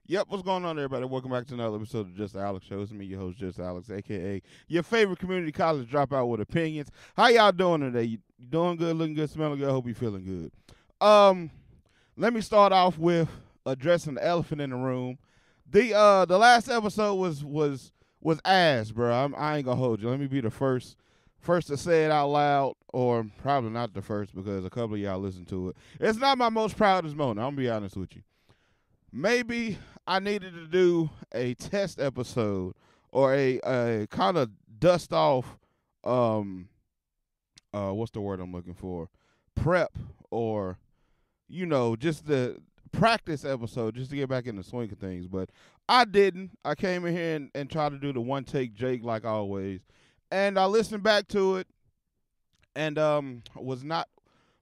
Yep, what's going on, everybody? Welcome back to another episode of Just the Alex Show. It's me, your host, Just Alex, aka your favorite community college dropout with opinions. How y'all doing today? You doing good, looking good, smelling good? I hope you're feeling good. Let me start off with addressing the elephant in the room. The last episode was ass, bro. I ain't gonna hold you. Let me be the first to say it out loud, or probably not the first because a couple of y'all listen to it. It's not my most proudest moment. I'm gonna be honest with you. Maybe I needed to do a test episode or a kind of dust off what's the word I'm looking for? Prep, or just the practice episode just to get back in the swing of things. But I didn't. I came in here and tried to do the one take Jake like always. And I listened back to it and was not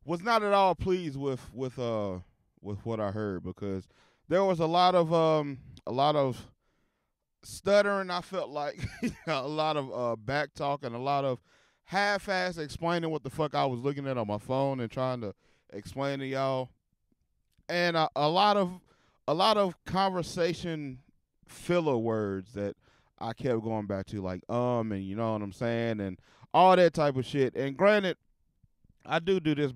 at all pleased with what I heard, because there was a lot of stuttering. I felt like a lot of back talk and a lot of half-ass explaining what the fuck I was looking at on my phone and trying to explain to y'all, and a lot of conversation filler words that I kept going back to, like and you know what I'm saying, and all that type of shit. And granted, I do this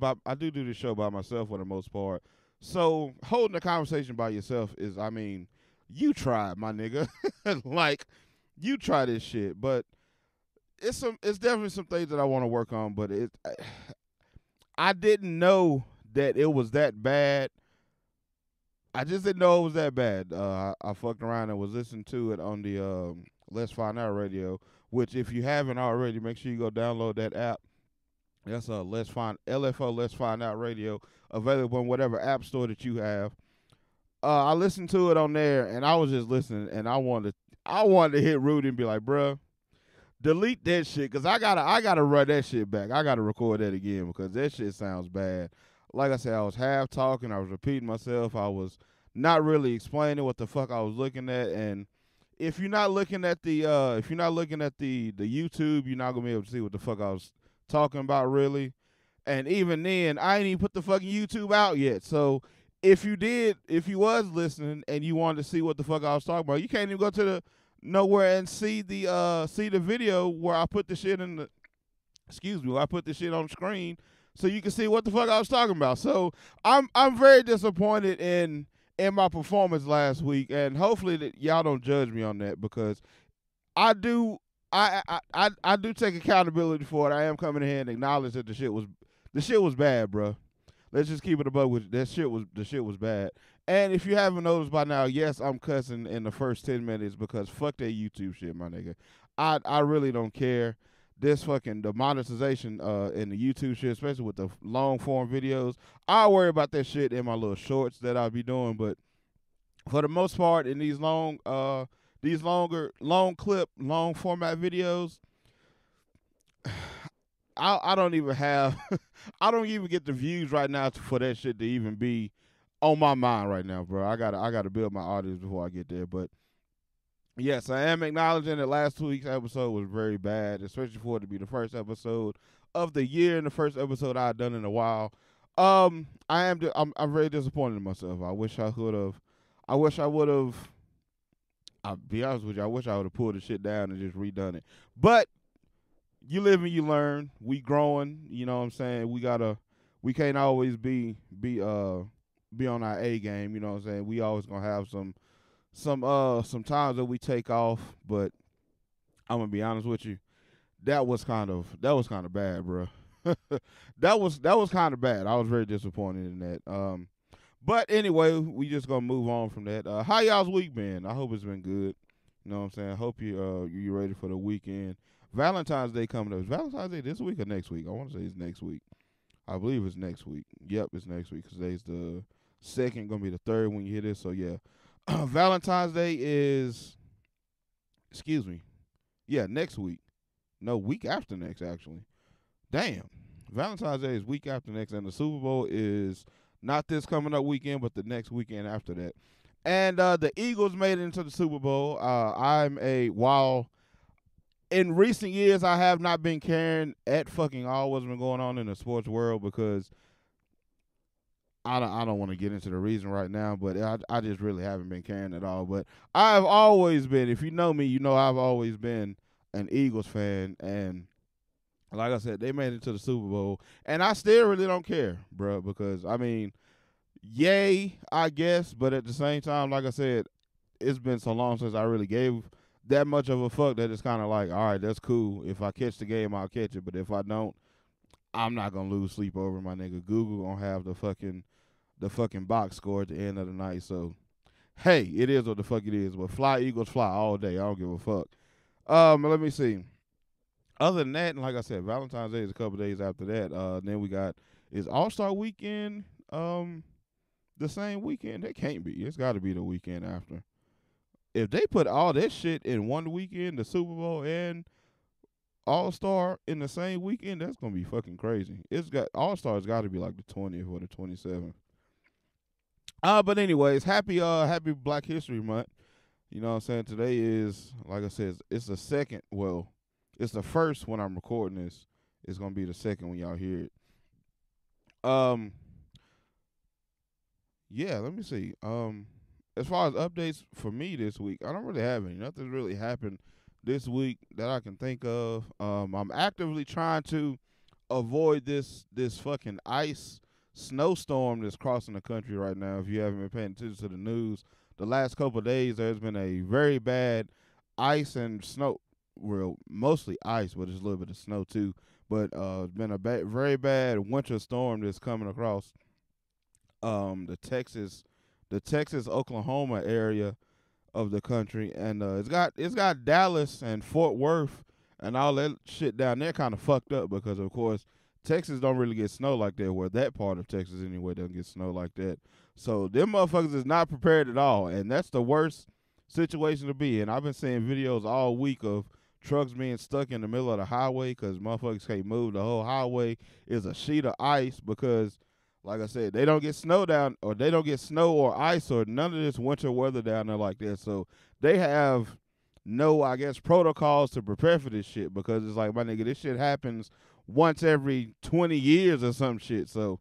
show by myself for the most part. So holding the conversation by yourself is, I mean, you try, my nigga. Like, you try this shit. But it's definitely some things that I want to work on. But I didn't know that it was that bad. I just didn't know it was that bad. I fucked around and was listening to it on the Let's Find Out radio. Which, if you haven't already, make sure you go download that app. That's LFO Let's Find Out radio, available in whatever app store that you have. I listened to it on there, and I was just listening, and I wanted to hit Rudy and be like, bruh, delete that shit, cause I gotta run that shit back. I gotta record that again because that shit sounds bad. Like I said, I was half talking, I was repeating myself, I was not really explaining what the fuck I was looking at. And if you're not looking at the YouTube, you're not gonna be able to see what the fuck I was talking about, really. And even then, I ain't even put the fucking YouTube out yet. So if you was listening and you wanted to see what the fuck I was talking about, you can't even go to the nowhere and see the video where I put the shit in the where I put the shit on the screen, so you can see what the fuck I was talking about. So I'm very disappointed in my performance last week, and hopefully that y'all don't judge me on that, because I do I do take accountability for it. I am coming in here and acknowledge that the shit was bad, bro. Let's just keep it above with the shit was bad. And if you haven't noticed by now, yes, I'm cussing in the first 10 minutes because fuck that YouTube shit, my nigga. I really don't care. This fucking the monetization in the YouTube shit, especially with the long form videos. I'll worry about that shit in my little shorts that I'll be doing, but for the most part, in these long clip, long format videos, I don't even have I don't even get the views right now for that shit to even be on my mind right now, bro. I gotta build my audience before I get there. But yes, I am acknowledging that last week's episode was very bad, especially for it to be the first episode of the year and the first episode I've done in a while. I'm very disappointed in myself. I wish I could have. I wish I would have. I'll be honest with you. I wish I would have pulled the shit down and just redone it. But you live and you learn. We growing. You know what I'm saying? We can't always be on our A game. You know what I'm saying? We always gonna have some times that we take off. But I'm gonna be honest with you. That was kind of bad, bro. that was kind of bad. I was very disappointed in that. But anyway, we just gonna move on from that. How y'all's week been? I hope it's been good. You know what I'm saying? I hope you ready for the weekend. Valentine's Day coming up. Is Valentine's Day this week or next week? I want to say it's next week. I believe it's next week. Yep, it's next week, because today's the second, gonna be the third when you hear this. So yeah, Valentine's Day is, excuse me, yeah, next week. No, week after next, actually. Damn, Valentine's Day is week after next, and the Super Bowl is not this coming up weekend, but the next weekend after that. And the Eagles made it into the Super Bowl. While in recent years I have not been caring at fucking all what's been going on in the sports world, because I don't want to get into the reason right now, but I just really haven't been caring at all. But I've always been, if you know me, you know I've always been an Eagles fan, and like I said, they made it to the Super Bowl, and I still really don't care, bro, because I mean, yay, I guess, but at the same time, like I said, it's been so long since I really gave that much of a fuck that it's kind of like, all right, that's cool. If I catch the game, I'll catch it, but if I don't, I'm not gonna lose sleep over my nigga. Google gonna have the fucking box score at the end of the night. So hey, it is what the fuck it is. But fly Eagles fly all day. I don't give a fuck. Let me see. Other than that, and like I said, Valentine's Day is a couple days after that. Then we got is All Star Weekend. The same weekend. That can't be. It's got to be the weekend after. If they put all that shit in one weekend, the Super Bowl and All Star in the same weekend, that's gonna be fucking crazy. It's got All Star's got to be like the 20th or the 27th. But anyways, happy Black History Month. You know what I'm saying? Today is, like I said, it's the second. Well, it's the first when I'm recording this. It's gonna be the second when y'all hear it. Yeah, let me see. As far as updates for me this week, I don't really have any. Nothing's really happened this week that I can think of. I'm actively trying to avoid this fucking ice snowstorm that's crossing the country right now. If you haven't been paying attention to the news, the last couple of days there's been a very bad ice and snow. Well, mostly ice, but there's a little bit of snow too. But it's been a very bad winter storm that's coming across the Texas Oklahoma area of the country, and it's got Dallas and Fort Worth and all that shit down there kind of fucked up because of course Texas don't really get snow like that. Where that part of Texas anyway doesn't get snow like that. So them motherfuckers is not prepared at all, and that's the worst situation to be in. I've been seeing videos all week of trucks being stuck in the middle of the highway because motherfuckers can't move. The whole highway is a sheet of ice because, like I said, they don't get snow down, or they don't get snow or ice or none of this winter weather down there like that. So they have no, I guess, protocols to prepare for this shit because it's like, my nigga, this shit happens once every 20 years or some shit. So,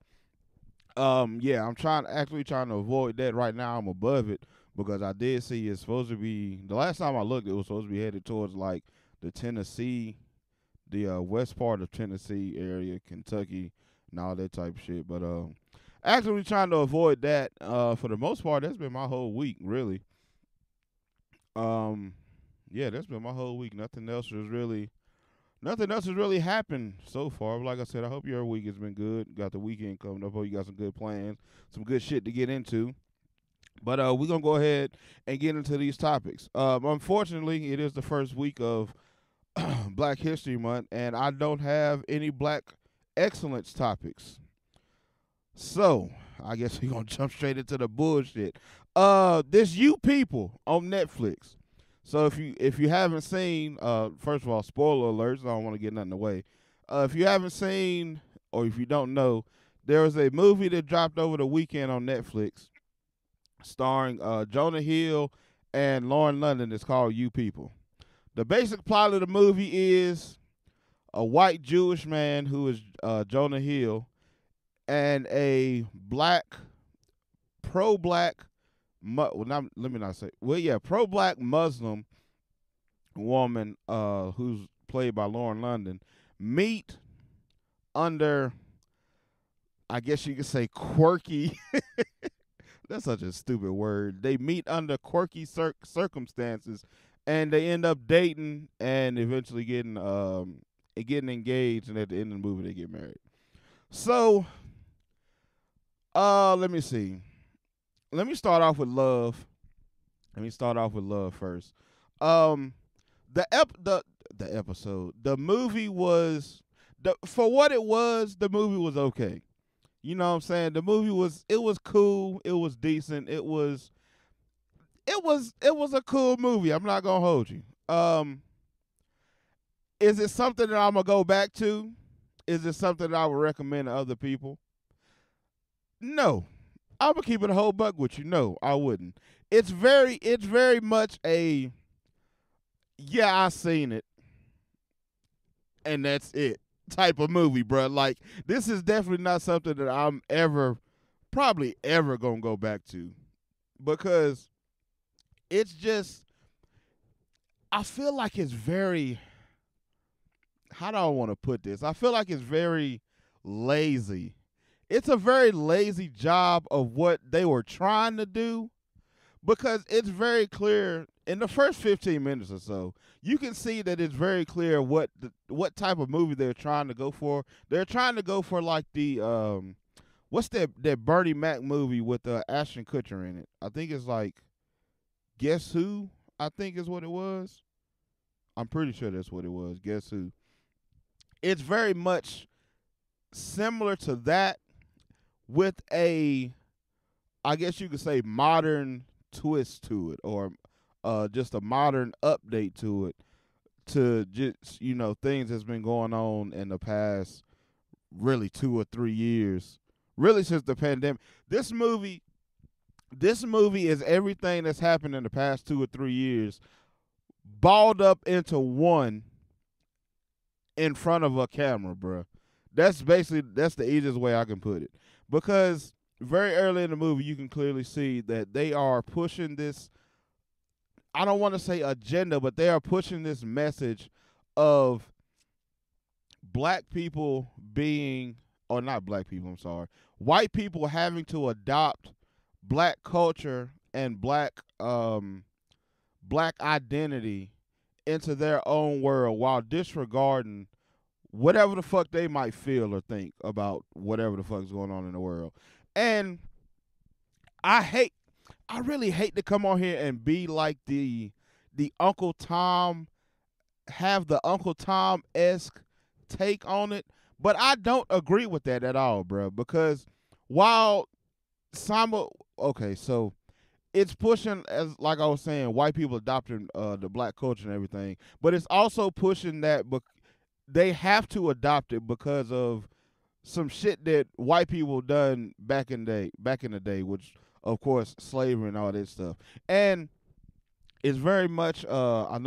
yeah, I'm actually trying to avoid that right now. I'm above it because I did see it's supposed to be, the last time I looked, it was supposed to be headed towards like the Tennessee, the west part of Tennessee area, Kentucky, and all that type of shit. But actually trying to avoid that. For the most part, that's been my whole week, really. Yeah, that's been my whole week. Nothing else has really happened so far. But like I said, I hope your week has been good. Got the weekend coming up. Hope you got some good plans, some good shit to get into. But we're gonna go ahead and get into these topics. Unfortunately, it is the first week of Black History Month, and I don't have any Black excellence topics. So I guess we're gonna jump straight into the bullshit. This You People on Netflix. So if you haven't seen, first of all, spoiler alerts. I don't want to get nothing away. If you haven't seen, or if you don't know, there was a movie that dropped over the weekend on Netflix, starring Jonah Hill and Lauren London. It's called You People. The basic plot of the movie is a white Jewish man who is Jonah Hill and a pro-black, pro-black Muslim woman who's played by Lauren London meet under, I guess you could say, quirky. That's such a stupid word. They meet under quirky circumstances, and they end up dating and eventually getting engaged, and at the end of the movie they get married. So, let me see. Let me start off with love. First. The movie was, for what it was, the movie was okay. You know what I'm saying? The movie was cool. It was decent. It was a cool movie. I'm not gonna hold you. Is it something that I'm gonna go back to? Is it something that I would recommend to other people? No. I'm gonna keep it a whole buck with you. No, I wouldn't. It's very much a, yeah, I seen it, and that's it type of movie, bro. Like, this is definitely not something that I'm ever probably ever gonna go back to, because it's just, I feel like it's very, how do I want to put this? I feel like it's very lazy. It's a very lazy job of what they were trying to do, because it's very clear in the first 15 minutes or so. You can see that it's very clear what type of movie they're trying to go for. They're trying to go for like the what's that Bernie Mac movie with Ashton Kutcher in it? I think it's like Guess Who? I think is what it was. I'm pretty sure that's what it was. Guess Who? It's very much similar to that, with a, I guess you could say, modern twist to it, or just a modern update to it, to just, things that's been going on in the past really 2 or 3 years, really since the pandemic. This movie is everything that's happened in the past 2 or 3 years balled up into one in front of a camera, bruh. That's the easiest way I can put it. Because very early in the movie, you can clearly see that they are pushing this, I don't want to say agenda, but they are pushing this message of black people being, or not black people, I'm sorry, white people having to adopt black culture and black identity into their own world, while disregarding whatever the fuck they might feel or think about whatever the fuck's going on in the world. And I really hate to come on here and be like the Uncle Tom, have the Uncle Tom-esque take on it, but I don't agree with that at all, bro. Because while okay, so it's pushing, as like I was saying, white people adopting the black culture and everything, but it's also pushing that they have to adopt it because of some shit that white people done back in the day, which of course slavery and all that stuff. And it's very much I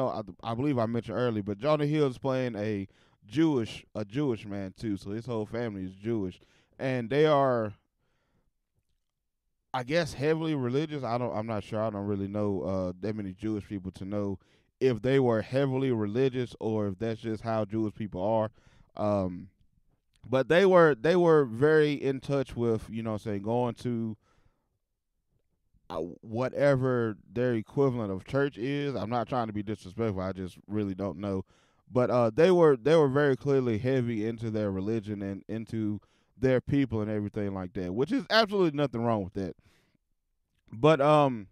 believe I mentioned earlier, but Jonah Hill's playing a Jewish man too, so his whole family is Jewish, and they are, I guess, heavily religious. I'm not sure. I don't really know that many Jewish people to know if they were heavily religious or if that's just how Jewish people are. But they were very in touch with, going to whatever their equivalent of church is. I'm not trying to be disrespectful. I just really don't know. But they were very clearly heavy into their religion and into their people and everything like that, which is absolutely nothing wrong with that. But on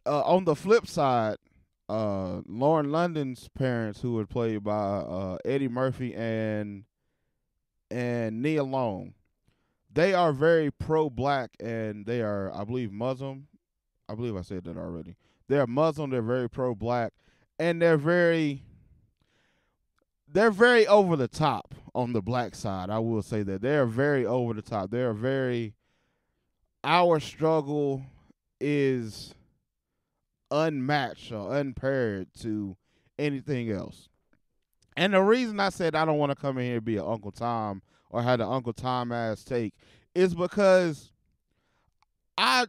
the flip side, Lauren London's parents, who were played by Eddie Murphy and Nia Long, they are very pro-black, and they are, I believe, Muslim. I believe I said that already. They're Muslim. They're very pro-black, and they're very over the top on the black side. I will say that they are very over the top. They are very, our struggle is unmatched or unpaired to anything else. And the reason I said I don't want to come in here and be an Uncle Tom or have the Uncle Tom ass take is because I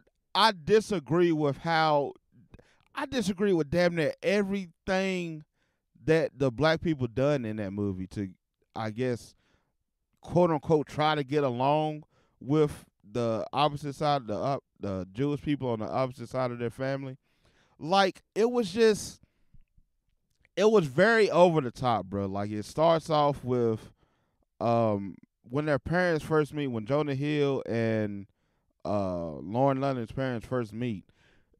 disagree with damn near everything that the black people done in that movie to, I guess, quote unquote, try to get along with the opposite side, the Jewish people on the opposite side of their family. Like, it was very over the top, bro. Like, it starts off with when their parents first meet, when Jonah Hill and Lauren London's parents first meet.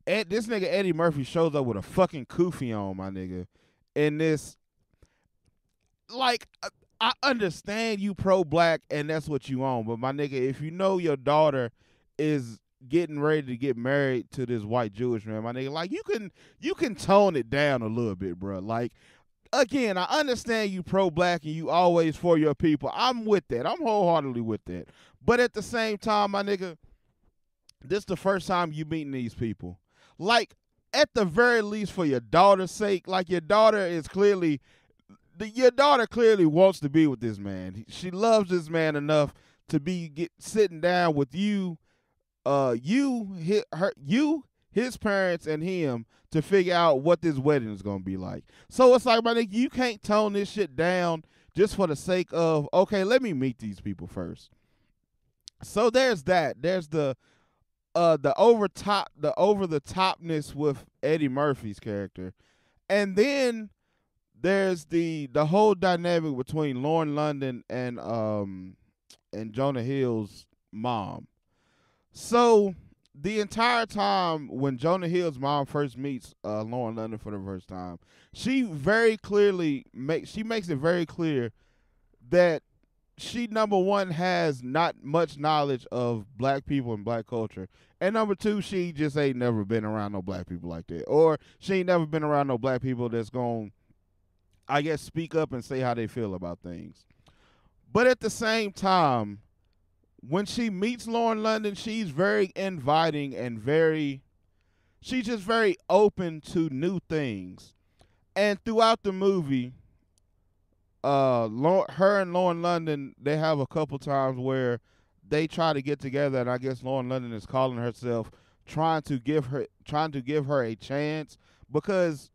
This nigga Eddie Murphy shows up with a fucking kufi on, my nigga. And this, like, I understand you pro-black and that's what you own, but my nigga, if you know your daughter is getting ready to get married to this white Jewish man, my nigga, like, you can tone it down a little bit, bro. Like, again, I understand you pro-black and you always for your people. I'm with that. I'm wholeheartedly with that. But at the same time, my nigga, this is the first time you meeting these people. Like, at the very least, for your daughter's sake, like, your daughter clearly wants to be with this man. She loves this man enough to be sitting down with you, his parents, and him to figure out what this wedding is gonna be like. So it's like, my nigga, you can't tone this shit down just for the sake of, okay, let me meet these people first. So there's that. There's the over the topness with Eddie Murphy's character, and then there's the whole dynamic between Lauren London and Jonah Hill's mom. So the entire time when Jonah Hill's mom first meets Lauren London for the first time, she makes it very clear that she, number one, has not much knowledge of black people and black culture, and number two, she just ain't never been around no black people like that, or she ain't never been around no black people that's gonna, I guess, speak up and say how they feel about things. But at the same time, when she meets Lauren London, she's very inviting and she's just very open to new things. And throughout the movie, her and Lauren London, they have a couple times where they try to get together, and I guess Lauren London is calling herself, trying to give her a chance, because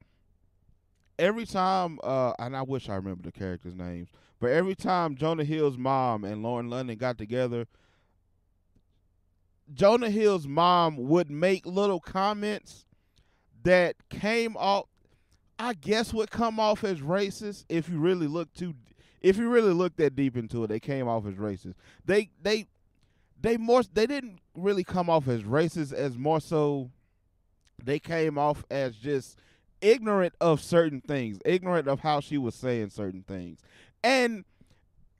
every time, and I wish I remember the characters' names, but every time Jonah Hill's mom and Lauren London got together, Jonah Hill's mom would make little comments that came off, I guess, would come off as racist if you really look that deep into it. They came off as racist. They didn't really come off as racist, as more so they came off as just ignorant of certain things, ignorant of how she was saying certain things. And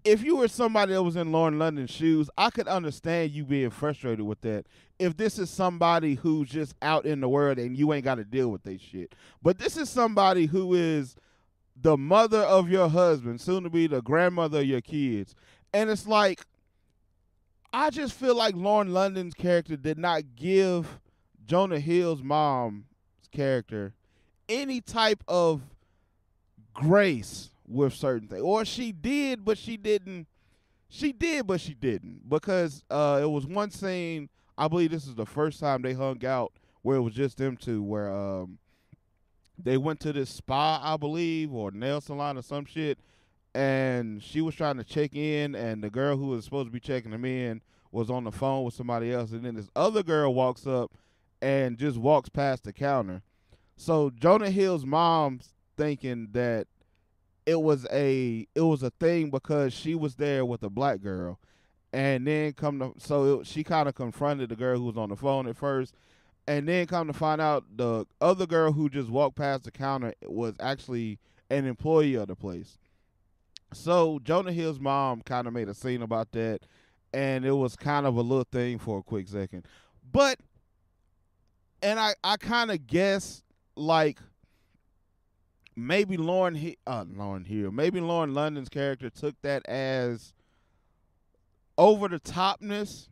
if you were somebody that was in Lauren London's shoes, I could understand you being frustrated with that. If this is somebody who's just out in the world and you ain't got to deal with that shit. But this is somebody who is the mother of your husband, soon to be the grandmother of your kids. And it's like, I just feel like Lauren London's character did not give Jonah Hill's mom's character any type of grace with certain things. Or she did, but she didn't. She did, but she didn't. Because it was one scene, I believe this is the first time they hung out, where it was just them two, where they went to this spa, I believe, or nail salon or some shit, and she was trying to check in, and the girl who was supposed to be checking them in was on the phone with somebody else, and then this other girl walks up and just walks past the counter. So Jonah Hill's mom's thinking that it was a thing because she was there with a black girl, and then she kind of confronted the girl who was on the phone at first, and then come to find out the other girl who just walked past the counter was actually an employee of the place. So Jonah Hill's mom kind of made a scene about that, and it was kind of a little thing for a quick second. But, and I kind of guess, like, maybe Lauren London's character took that as over the topness,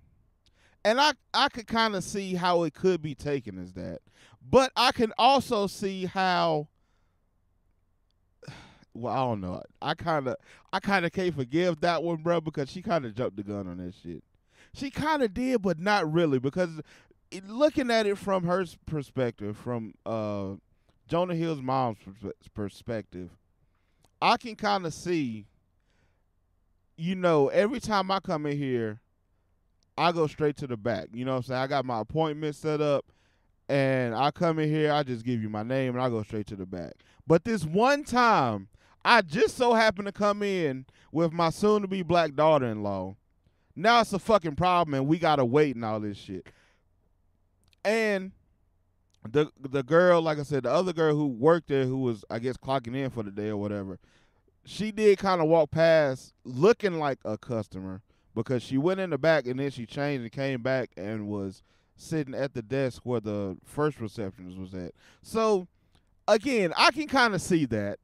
and I could kind of see how it could be taken as that. But I can also see how, well, I don't know. I kind of can't forgive that one, bro, because she kind of jumped the gun on that shit. She kind of did, but not really, because looking at it from her perspective, from Jonah Hill's mom's perspective, I can kind of see, every time I come in here, I go straight to the back. You know what I'm saying? I got my appointment set up, and I come in here, I just give you my name, and I go straight to the back. But this one time, I just so happened to come in with my soon-to-be black daughter-in-law. Now it's a fucking problem, and we got to wait and all this shit. And the girl, like I said, the other girl who worked there, who was, I guess, clocking in for the day or whatever, she did kind of walk past looking like a customer, because she went in the back and then she changed and came back and was sitting at the desk where the first receptionist was at. So, again, I can kind of see that,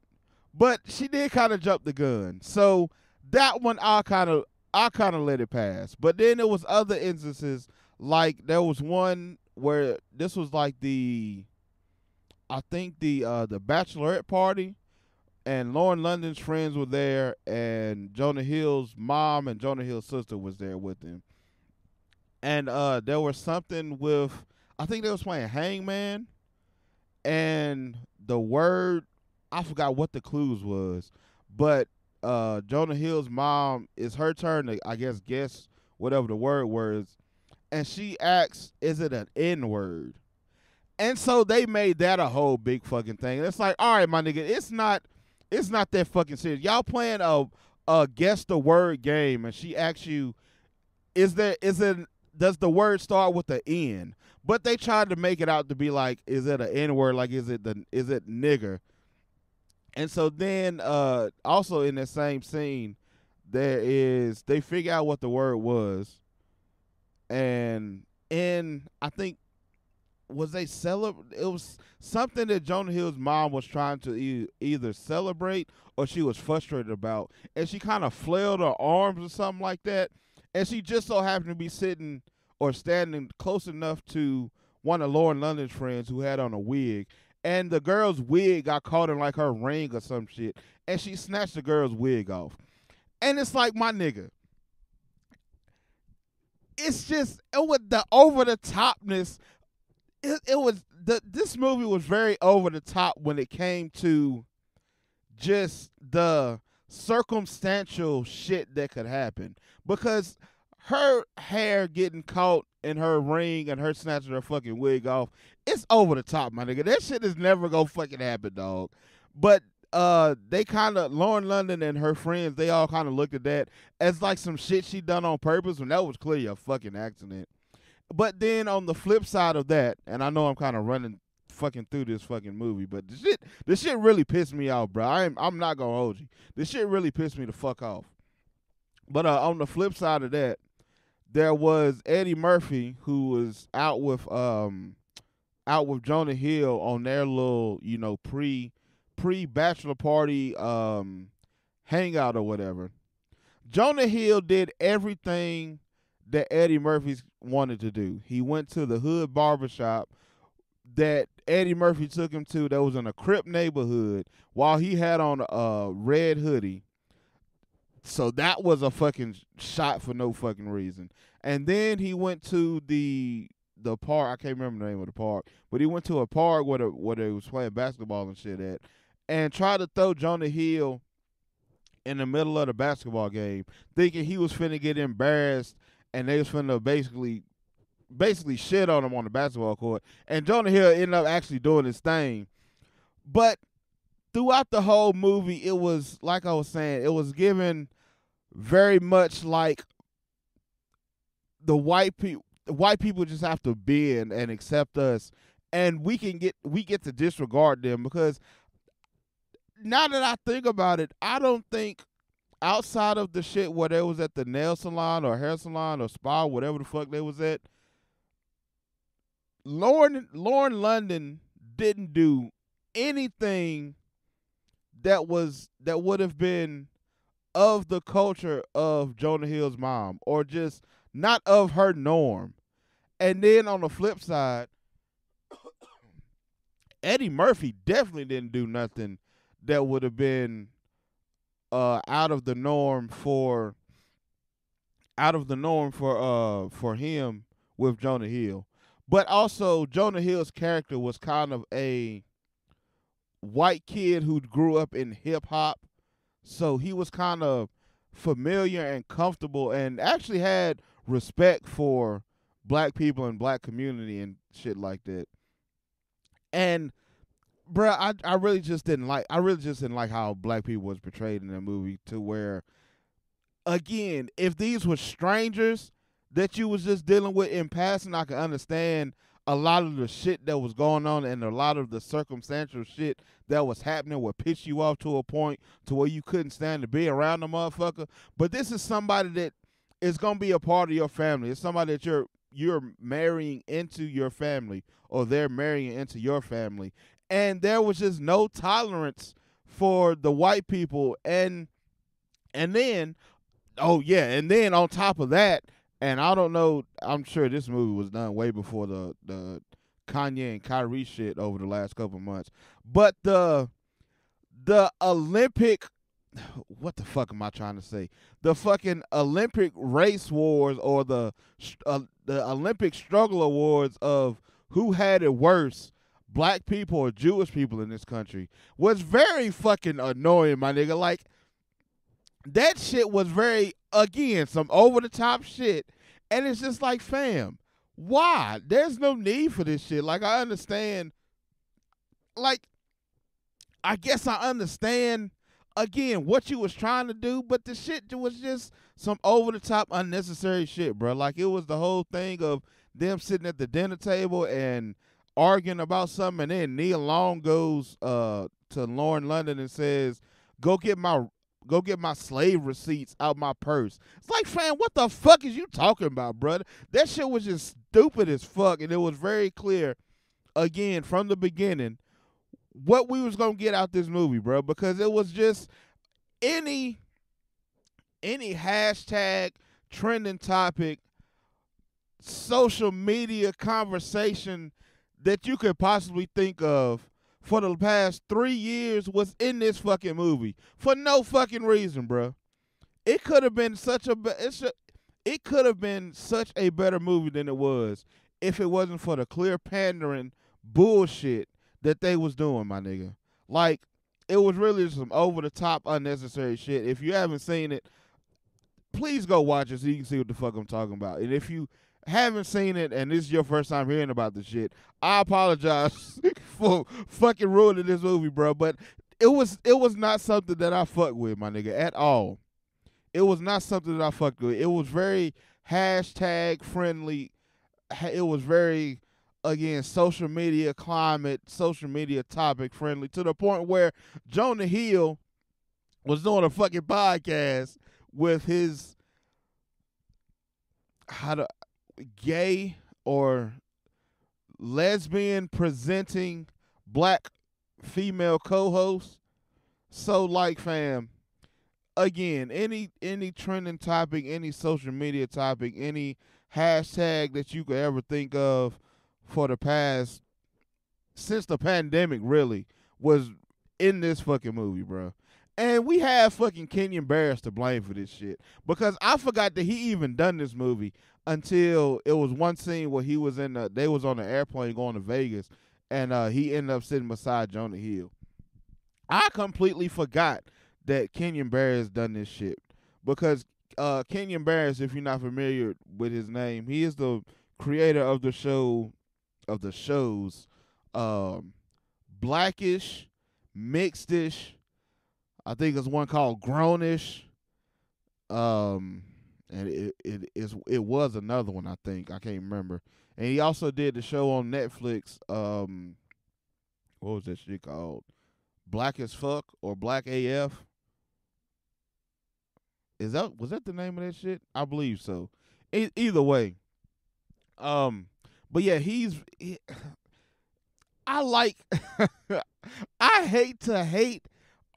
but she did kind of jump the gun. So that one I kind of let it pass. But then there was other instances, like there was one where this was like the bachelorette party, and Lauren London's friends were there, and Jonah Hill's mom and Jonah Hill's sister was there with him. And there was something with, I think they was playing Hangman, and the word, I forgot what the clues was, but Jonah Hill's mom, it's her turn to, I guess whatever the word was, and she asks, "Is it an N word?" And so they made that a whole big fucking thing. It's like, all right, my nigga, it's not that fucking serious. Y'all playing a guess the word game, and she asks you, is it does the word start with the N? But they tried to make it out to be like, is it an N word? Like, is it nigger? And so then also in that same scene, they figure out what the word was, and I think, was they celebrate? It was something that Jonah Hill's mom was trying to either celebrate or she was frustrated about, and she kind of flailed her arms or something like that, and she just so happened to be sitting or standing close enough to one of Lauren London's friends who had on a wig, and the girl's wig got caught in like her ring or some shit, and she snatched the girl's wig off. And it's like, my nigga, it's just, it was the over the topness. It was this movie was very over the top when it came to just the circumstantial shit that could happen, because her hair getting caught in her ring and her snatching her fucking wig off, it's over the top, my nigga. That shit is never gonna fucking happen, dog. But they kind of, Lauren London and her friends, they all kind of looked at that as like some shit she done on purpose, when that was clearly a fucking accident. But then on the flip side of that, and I know I'm kind of running fucking through this fucking movie, but this shit really pissed me off, bro. I'm not gonna hold you. This shit really pissed me the fuck off. But on the flip side of that, there was Eddie Murphy, who was out with Jonah Hill on their little, pre bachelor party hangout or whatever. Jonah Hill did everything that Eddie Murphy wanted to do. He went to the hood barbershop that Eddie Murphy took him to, that was in a Crip neighborhood, while he had on a red hoodie. So that was a fucking shot for no fucking reason. And then he went to the park. I can't remember the name of the park, but he went to a park where they was playing basketball and shit at, and tried to throw Jonah Hill in the middle of the basketball game, thinking he was finna get embarrassed and they was finna basically shit on him on the basketball court. And Jonah Hill ended up actually doing his thing. But throughout the whole movie, it was, like I was saying, it was given very much like the white people just have to bend and accept us, and we get to disregard them. Because now that I think about it, I don't think, outside of the shit where they was at the nail salon or hair salon or spa, whatever the fuck they was at, Lauren London didn't do anything that would have been of the culture of Jonah Hill's mom, or just not of her norm. And then on the flip side, Eddie Murphy definitely didn't do nothing that would have been out of the norm for him with Jonah Hill. But also, Jonah Hill's character was kind of a white kid who grew up in hip hop, so he was kind of familiar and comfortable, and actually had respect for black people and black community and shit like that. And bruh, I really just didn't like how black people was portrayed in that movie, to where, again, if these were strangers that you was just dealing with in passing, I could understand a lot of the shit that was going on, and a lot of the circumstantial shit that was happening would piss you off to a point to where you couldn't stand to be around the motherfucker. But this is somebody that is gonna be a part of your family. It's somebody that you're marrying into your family, or they're marrying into your family. And there was just no tolerance for the white people. And then, oh yeah, and then on top of that, and I don't know, I'm sure this movie was done way before the Kanye and Kyrie shit over the last couple of months, but the the Olympic, what the fuck am I trying to say? The fucking Olympic race wars, or the Olympic struggle awards of who had it worse, black people or Jewish people in this country, was very fucking annoying, my nigga. Like, that shit was very, again, some over the top shit. And it's just like, fam, why? There's no need for this shit. Like, I understand, like, I guess I understand, again, what you was trying to do, but the shit was just some over-the-top, unnecessary shit, bro. Like, it was the whole thing of them sitting at the dinner table and arguing about something, and then Nia Long goes to Lauren London and says, go get my slave receipts out my purse. It's like, fam, what the fuck is you talking about, brother? That shit was just stupid as fuck, and it was very clear, again, from the beginning, what we was gonna get out this movie, bro, because it was just any hashtag, trending topic, social media conversation that you could possibly think of for the past 3 years was in this fucking movie for no fucking reason, bro. It could have been such a better movie than it was if it wasn't for the clear pandering bullshit that they was doing, my nigga. Like, it was really some over-the-top, unnecessary shit. If you haven't seen it, please go watch it so you can see what the fuck I'm talking about. And if you haven't seen it and this is your first time hearing about the shit, I apologize for fucking ruining this movie, bro. But it was not something that I fucked with, my nigga, at all. It was not something that I fucked with. It was very hashtag friendly. It was very, again, social media climate, social media topic friendly, to the point where Jonah Hill was doing a fucking podcast with his gay or lesbian presenting black female co-host. So, like, fam, again, any trending topic, any social media topic, any hashtag that you could ever think of for the past, since the pandemic, really, was in this fucking movie, bro. And we have fucking Kenyon Barris to blame for this shit, because I forgot that he even done this movie until it was one scene where he was they was on the airplane going to Vegas, and he ended up sitting beside Jonah Hill. I completely forgot that Kenyon Barris done this shit, because Kenyon Barris, if you're not familiar with his name, he is the creator of the shows Blackish, Mixedish, I think there's one called Grownish, and it was another one, I think, I can't remember. And he also did the show on Netflix, what was that shit called? Black as Fuck or Black AF? Was that the name of that shit? I believe so. Either way, but yeah, I like I hate to hate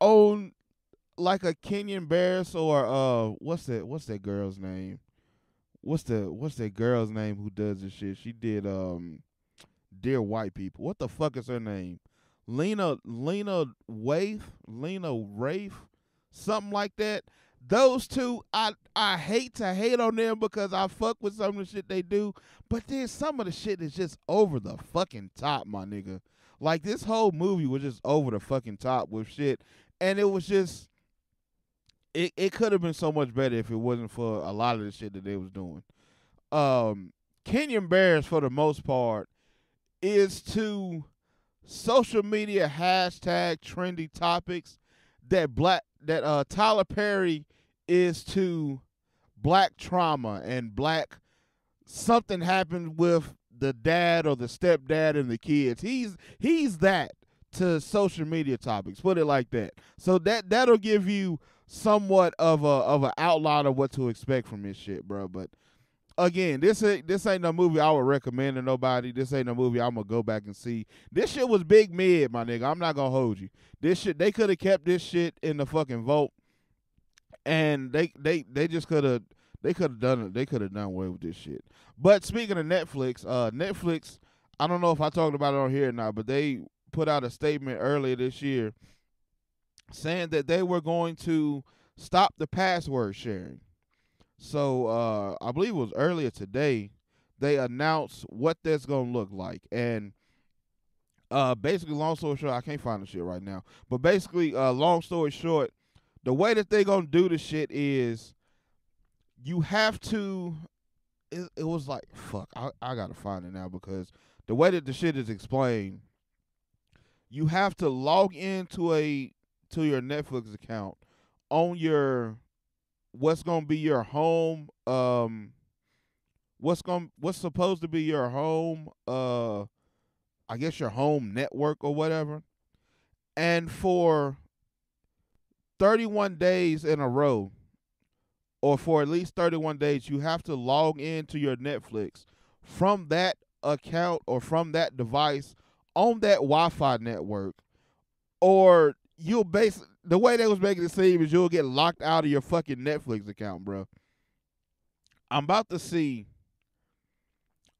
on like a Kenyon Barris or what's that girl's name? What's that girl's name who does this shit? She did Dear White People. What the fuck is her name? Lena Rafe, something like that. Those two, I hate to hate on them because I fuck with some of the shit they do, but then some of the shit is just over the fucking top, my nigga. Like, this whole movie was just over the fucking top with shit, and it was just, it could have been so much better if it wasn't for a lot of the shit that they was doing. Kenyon Barris, for the most part, is to social media hashtag trendy topics that Tyler Perry is to black trauma and black something happened with the dad or the stepdad and the kids. He's that to social media topics. Put it like that. So that'll give you somewhat of an outline of what to expect from this shit, bro. But again, this ain't no movie I would recommend to nobody. This ain't no movie I'm gonna go back and see. This shit was big mid, my nigga. I'm not gonna hold you. This shit, they could have kept this shit in the fucking vote, and they just could have done it. They could have done away with this shit. But speaking of Netflix, Netflix, I don't know if I talked about it on here or not, but they put out a statement earlier this year saying that they were going to stop the password sharing. So I believe it was earlier today they announced what that's gonna look like. And basically, long story short, I can't find the shit right now. But basically, long story short, the way that they gonna do the shit is you have to. It was like fuck. I gotta find it now because the way that the shit is explained, you have to log into your Netflix account on your what's gonna be your home. What's supposed to be your home. I guess your home network or whatever. And for 31 days in a row, or for at least 31 days, you have to log into your Netflix from that account or from that device on that Wi-Fi network, or you'll the way they was making it seem is you'll get locked out of your fucking Netflix account, bro. I'm about to see.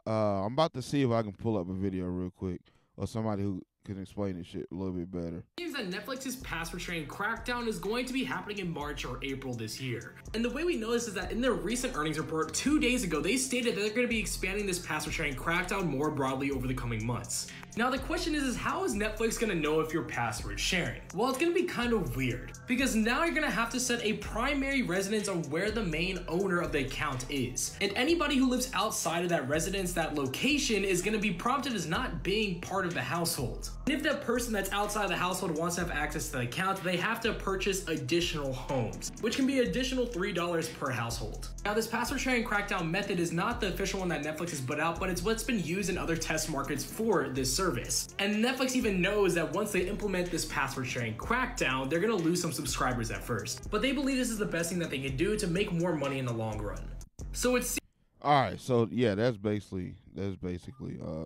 I'm about to see if I can pull up a video real quick or somebody who can explain this shit a little bit better. Seems that Netflix's password sharing crackdown is going to be happening in March or April this year. And the way we know this is that in their recent earnings report 2 days ago, they stated that they're going to be expanding this password sharing crackdown more broadly over the coming months. Now the question is how is Netflix going to know if you're password sharing? Well, it's going to be kind of weird, because now you're going to have to set a primary residence on where the main owner of the account is. And anybody who lives outside of that residence, that location, is going to be prompted as not being part of the household. And if that person that's outside the household wants to have access to the account, they have to purchase additional homes, which can be additional $3 per household. Now this password sharing crackdown method is not the official one that Netflix has put out, but it's what's been used in other test markets for this service. And Netflix even knows that once they implement this password sharing crackdown, they're going to lose some subscribers at first. But they believe this is the best thing that they can do to make more money in the long run. So it's... Alright, so yeah, that's basically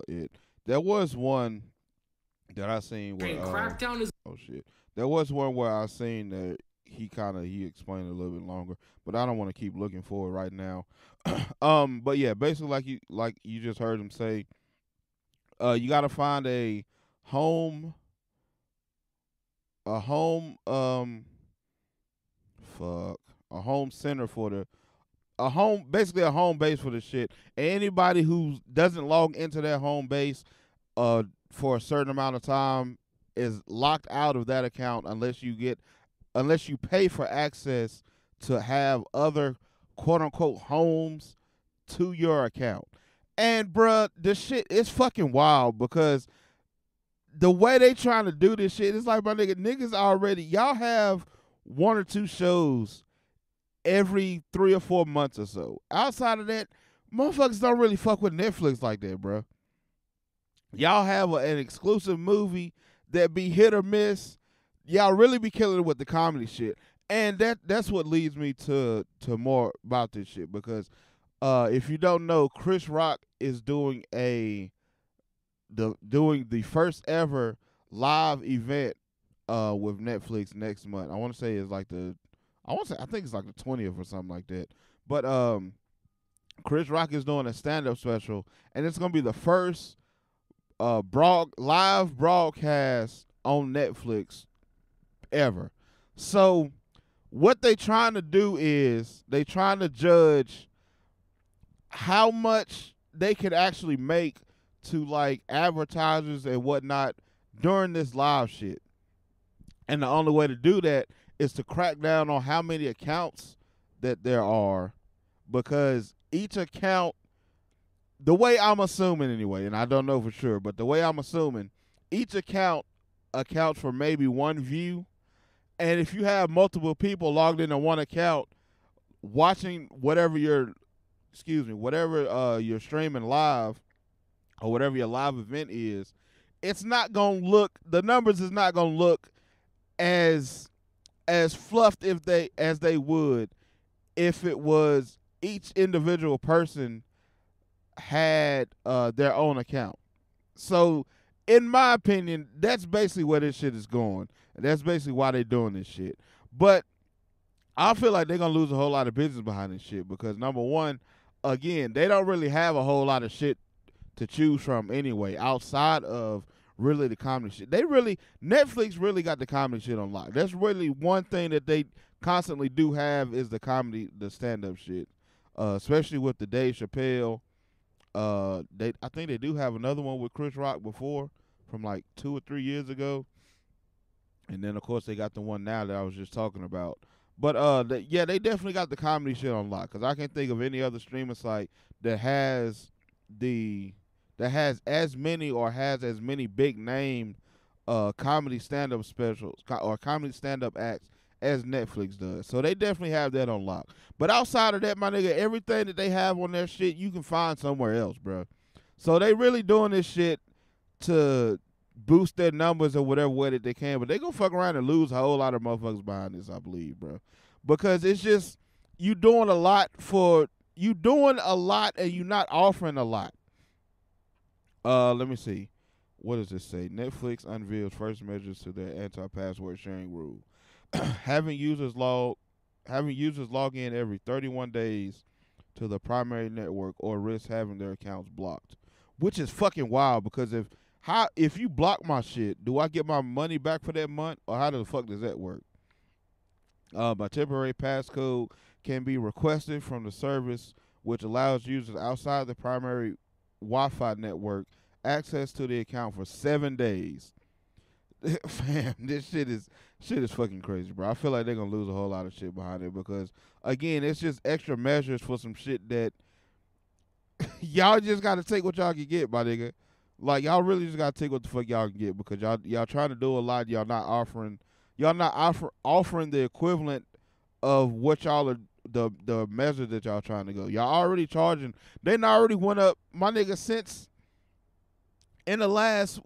it. There was one that I seen where crackdown is... Oh shit. There was one where I seen that he explained it a little bit longer, but I don't want to keep looking for it right now. But yeah, basically like you just heard him say, you gotta find a home center for basically a home base for the shit. And anybody who doesn't log into that home base for a certain amount of time is locked out of that account unless you pay for access to have other quote unquote homes to your account. And bruh, this shit is fucking wild because the way they trying to do this shit, it's like, my niggas already, y'all have 1 or 2 shows every 3 or 4 months or so. Outside of that, motherfuckers don't really fuck with Netflix like that, bruh. Y'all have an exclusive movie that be hit or miss. Y'all really be killing it with the comedy shit. And that's what leads me to more about this shit, because if you don't know, Chris Rock is doing the first ever live event with Netflix next month. I want to say it's like I think it's like the 20th or something like that. But Chris Rock is doing a stand-up special, and it's gonna be the first live broadcast on Netflix ever. So what they trying to do is they trying to judge how much they could actually make to like advertisers and whatnot during this live shit. And the only way to do that is to crack down on how many accounts that there are, because each account, the way I'm assuming anyway, and I don't know for sure, but the way I'm assuming, each account accounts for maybe 1 view. And if you have multiple people logged into one account watching whatever you're streaming live or whatever your live event is, it's not gonna look, the numbers is not gonna look as fluffed as they would if it was each individual person had their own account. So in my opinion, that's basically where this shit is going. And that's basically why they're doing this shit. But I feel like they're going to lose a whole lot of business behind this shit because, number one, again, they don't really have a whole lot of shit to choose from anyway outside of really the comedy shit. Netflix really got the comedy shit on lock. That's really one thing that they constantly do have is the comedy, the stand up shit. Especially with the Dave Chappelle. I think they do have another one with Chris Rock before from like 2 or 3 years ago. And then of course they got the one now that I was just talking about. But they definitely got the comedy shit on lock, cuz I can't think of any other streaming site that has as many big name comedy stand up specials or comedy stand up acts as Netflix does. So they definitely have that on lock. But outside of that, my nigga, everything that they have on their shit you can find somewhere else, bro. So they really doing this shit to boost their numbers or whatever way that they can, but they gonna fuck around and lose a whole lot of motherfuckers behind this, I believe, bro. Because it's just you doing a lot and you not offering a lot. Let me see. What does this say? Netflix unveils first measures to their anti-password sharing rule. having users log in every 31 days to the primary network or risk having their accounts blocked. Which is fucking wild, because if you block my shit, do I get my money back for that month, or how the fuck does that work? My temporary passcode can be requested from the service, which allows users outside the primary Wi-Fi network access to the account for 7 days. Fam, this shit is fucking crazy, bro. I feel like they're gonna lose a whole lot of shit behind it, because again, it's just extra measures for some shit that y'all just gotta take what y'all can get, my nigga. Like, y'all really just gotta take what the fuck y'all can get, because y'all trying to do a lot. Y'all not offering the equivalent of what y'all are, the measure that y'all trying to go. Y'all already charging. They already went up, my nigga, since in the last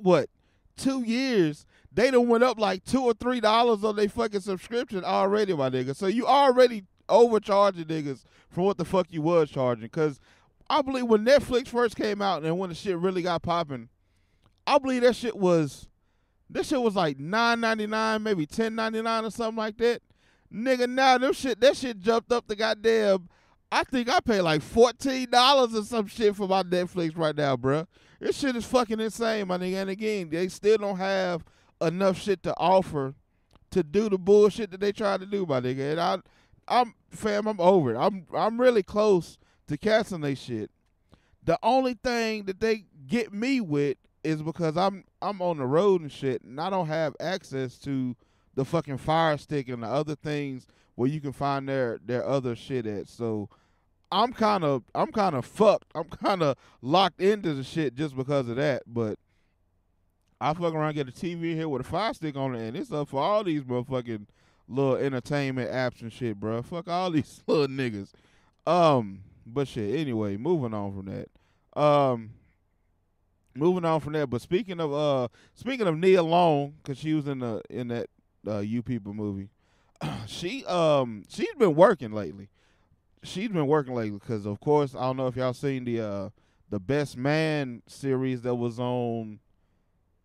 2 years. They done went up like $2 or $3 on their fucking subscription already, my nigga. So you already overcharging niggas from what the fuck you was charging. Cause I believe when Netflix first came out and when the shit really got popping, I believe that shit was like $9.99, maybe $10.99 or something like that. Nigga, now that shit jumped up to goddamn, I think I pay like $14 or some shit for my Netflix right now, bruh. This shit is fucking insane, my nigga. And again, they still don't have enough shit to offer to do the bullshit that they try to do, my nigga. And I'm over it. I'm really close to canceling they shit. The only thing that they get me with is because I'm on the road and shit, and I don't have access to the fucking Fire Stick and the other things where you can find their other shit at. So I'm kind of fucked. I'm kind of locked into the shit just because of that. But I fuck around and get a TV here with a Fire Stick on it, and it's up for all these motherfucking little entertainment apps and shit, bro. Fuck all these little niggas. But shit. Anyway, moving on from that. But speaking of Nia Long, because she was in that You People movie, she's been working lately. Because, of course, I don't know if y'all seen the Best Man series that was on,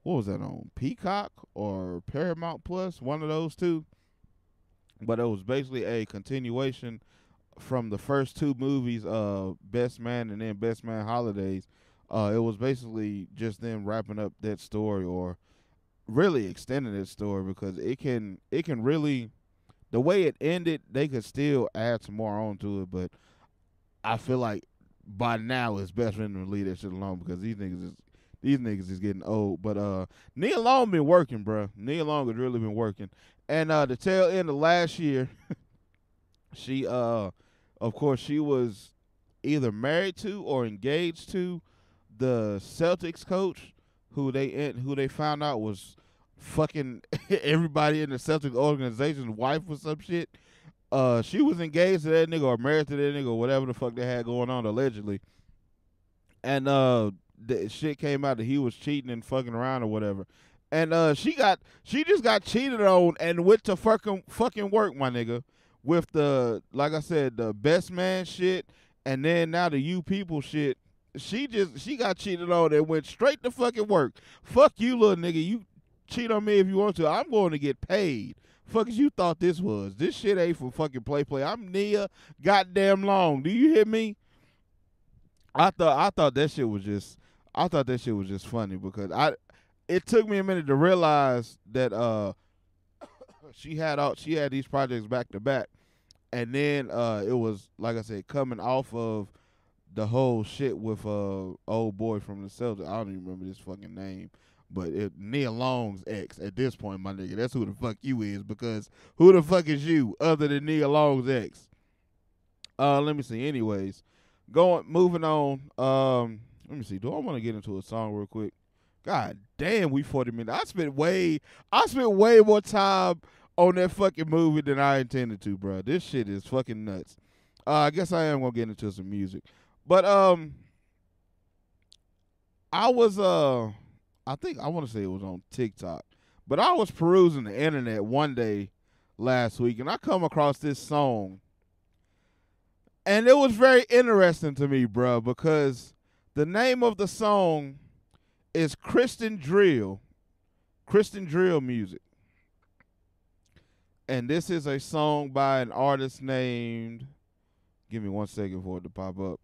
what was that on, Peacock or Paramount Plus, one of those two. But it was basically a continuation from the first two movies, Best Man and then Best Man Holidays. It was basically just them wrapping up that story, or really extending that story, because it can really, the way it ended, they could still add some more on to it, but I feel like by now it's best for them to leave that shit alone, because these niggas is getting old. But Nia Long been working, bro. Nia Long has really been working. And the tail end of last year, she of course she was either married to or engaged to the Celtics coach, who they found out was fucking everybody in the Celtics organization's wife or some shit. She was engaged to that nigga or married to that nigga or whatever the fuck they had going on, allegedly. And the shit came out that he was cheating and fucking around or whatever. And she just got cheated on and went to fucking work, my nigga, with the, like I said, the Best Man shit, and then now the You People shit. She got cheated on and went straight to fucking work. Fuck you, little nigga. You cheat on me if you want to. I'm going to get paid. Fuck as you thought this was. This shit ain't for fucking play. I'm Nia goddamn Long. Do you hear me? I thought that shit was just funny, because it took me a minute to realize that she had these projects back to back, and then it was like I said, coming off of the whole shit with old boy from the Celtics. I don't even remember his fucking name, but Nia Long's ex at this point, my nigga. That's who the fuck you is, because who the fuck is you other than Nia Long's ex? Let me see. Anyways, moving on. Let me see. Do I want to get into a song real quick? God damn, we 40 minutes. I spent way more time on that fucking movie than I intended to, bro. This shit is fucking nuts. I guess I am gonna get into some music, but I was I think I want to say it was on TikTok, but I was perusing the internet one day last week, and I come across this song, and it was very interesting to me, bro, because the name of the song is Christian drill music. And this is a song by an artist named, give me 1 second for it to pop up.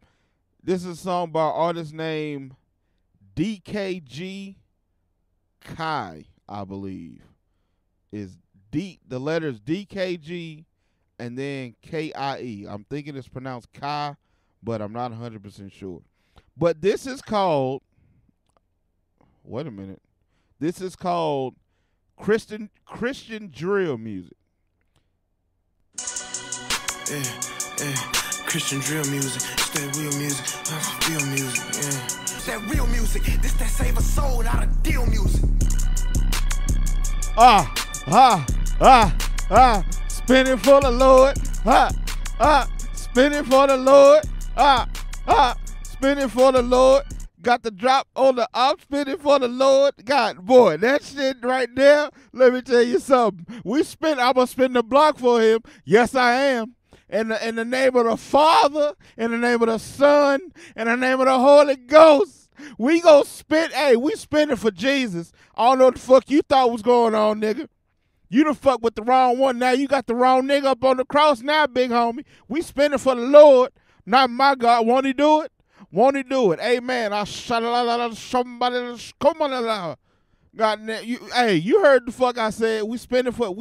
This is a song by an artist named DKG Kai, I believe. The letters DKG and then KIE. I'm thinking it's pronounced Kai, but I'm not 100% sure. But this is called, wait a minute. This is called Christian drill music. Yeah, Christian drill music, it's that real music, that's real music, yeah. It's that real music, this that save a soul, not a deal music. Spinning for the Lord, spinning for the Lord, spinning for the Lord. Got the drop on the op, spinning for the Lord. God, boy, that shit right there, let me tell you something. I'm going to spin the block for him. Yes, I am. In the name of the Father, in the name of the Son, in the name of the Holy Ghost, we go spin. Hey, we spinning for Jesus. I don't know what the fuck you thought was going on, nigga. You done fuck with the wrong one. Now you got the wrong nigga up on the cross now, big homie. We spinning for the Lord, not my God. Won't he do it? Won't he do it? Amen. God, you heard the fuck I said. We spinning for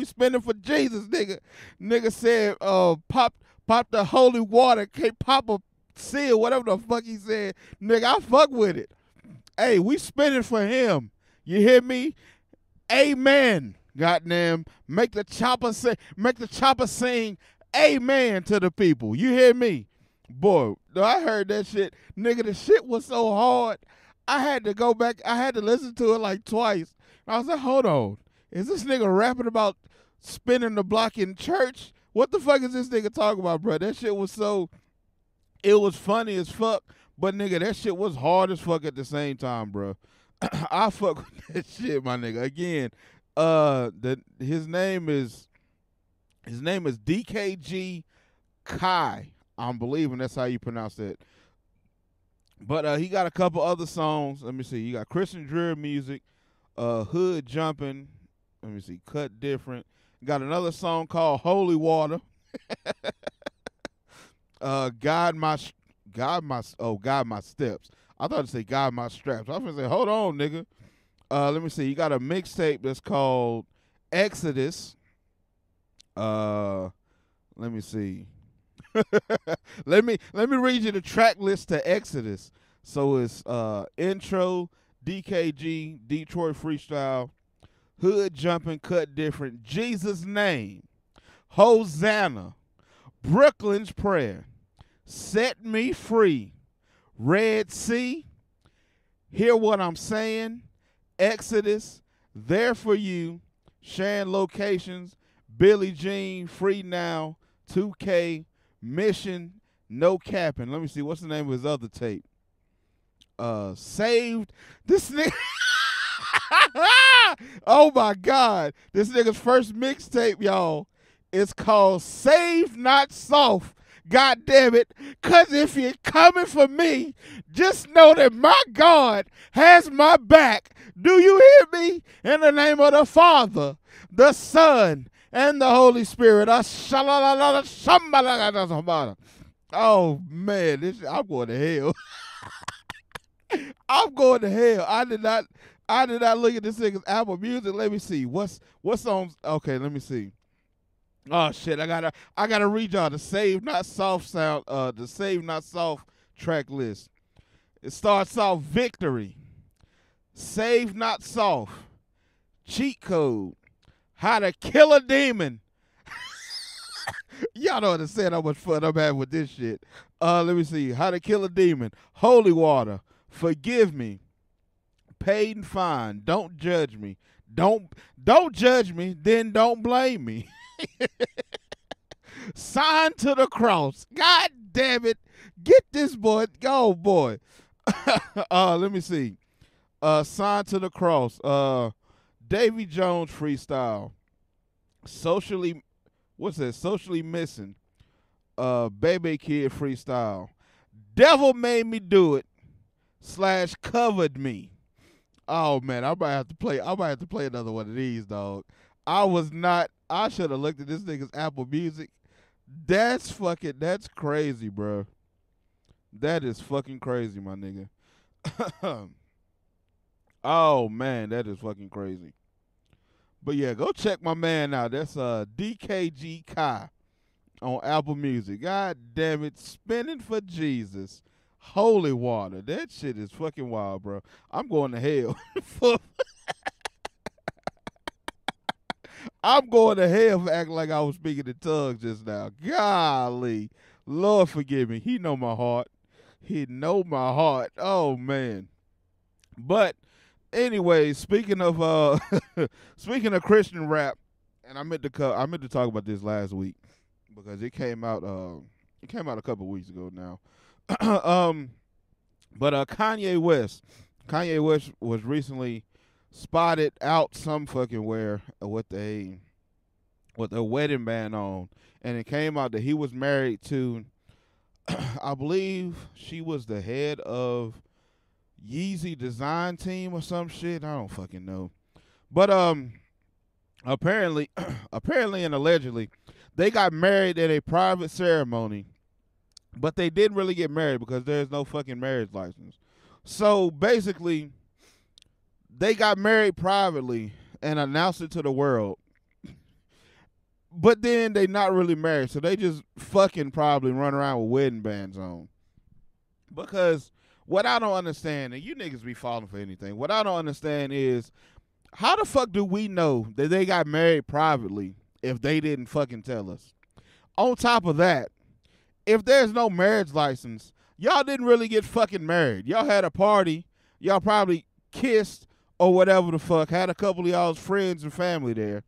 Jesus, nigga. Nigga said, pop the holy water, can't pop a seal, whatever the fuck he said. Nigga, I fuck with it. Hey, we spinning for him. You hear me? Amen. Goddamn, make the chopper sing amen to the people. You hear me? Boy, I heard that shit. Nigga, the shit was so hard. I had to go back. I had to listen to it like twice. I was like, hold on. Is this nigga rapping about spinning the block in church? What the fuck is this nigga talking about, bro? That shit was it was funny as fuck, but nigga, that shit was hard as fuck at the same time, bro. I fuck with that shit, my nigga. Again, his name is DKG Kai. I'm believing that's how you pronounce that. But he got a couple other songs. Let me see. You got Christian drill music, Hood Jumping. Let me see. Cut Different. Got another song called Holy Water. God my steps. I thought it said God my straps. I was gonna say, hold on, nigga. Let me see. You got a mixtape that's called Exodus. Let me see. let me read you the track list to Exodus. So it's intro, DKG, Detroit Freestyle, Hood Jumping, Cut Different, Jesus Name, Hosanna, Brooklyn's Prayer, Set Me Free, Red Sea, Hear What I'm Saying, Exodus, There For You, Sharing Locations, Billie Jean, Free Now, 2K, Mission, No Capping. Let me see. What's the name of his other tape? Saved. This nigga. Oh my God. This nigga's first mixtape, y'all. It's called Saved Not Soft. God damn it. Cause if you're coming for me, just know that my God has my back. Do you hear me? In the name of the Father, the Son, and the Holy Spirit. Oh man, I'm going to hell. I'm going to hell. I did not look at this nigga's Apple Music. Let me see. What's on? Okay, let me see. Oh shit! I gotta read y'all the Save Not Soft the Save Not Soft track list. It starts off Victory, Save Not Soft, Cheat Code, How to Kill a Demon. Y'all don't understand how much fun I'm having with this shit. Let me see. How to Kill a Demon, Holy Water, Forgive Me, Paid and Fine, Don't Judge Me. Don't judge me, then don't blame me. Signed to the Cross. God damn it. Get this boy. Go, boy. Let me see. Signed to the Cross. Davy Jones freestyle. Socially Missing. Baby Kid freestyle. Devil Made Me Do It / Covered Me. Oh man, I might have to play another one of these, dog. I should have looked at this nigga's Apple Music. That's crazy, bro. That is fucking crazy, my nigga. Oh man, that is fucking crazy. But yeah, go check my man out. That's DKG Kai on Apple Music. God damn it, Spinning for Jesus. Holy Water. That shit is fucking wild, bro. I'm going to hell. I'm going to hell for acting like I was speaking in tongues just now. Golly. Lord forgive me. He know my heart. He know my heart. Oh man. But anyway, speaking of Christian rap, and I meant to talk about this last week because it came out a couple weeks ago now. But Kanye West was recently spotted out some fucking where with a wedding band on, and it came out that he was married to, I believe she was the head of Yeezy design team or some shit. I don't fucking know. But apparently and allegedly, they got married at a private ceremony, but they didn't really get married because there's no fucking marriage license. So basically, they got married privately and announced it to the world. But then they not really married, so they just fucking probably run around with wedding bands on. Because what I don't understand, and you niggas be falling for anything, what I don't understand is, how the fuck do we know that they got married privately if they didn't fucking tell us? On top of that, if there's no marriage license, y'all didn't really get fucking married. Y'all had a party, y'all probably kissed or whatever the fuck, had a couple of y'all's friends and family there,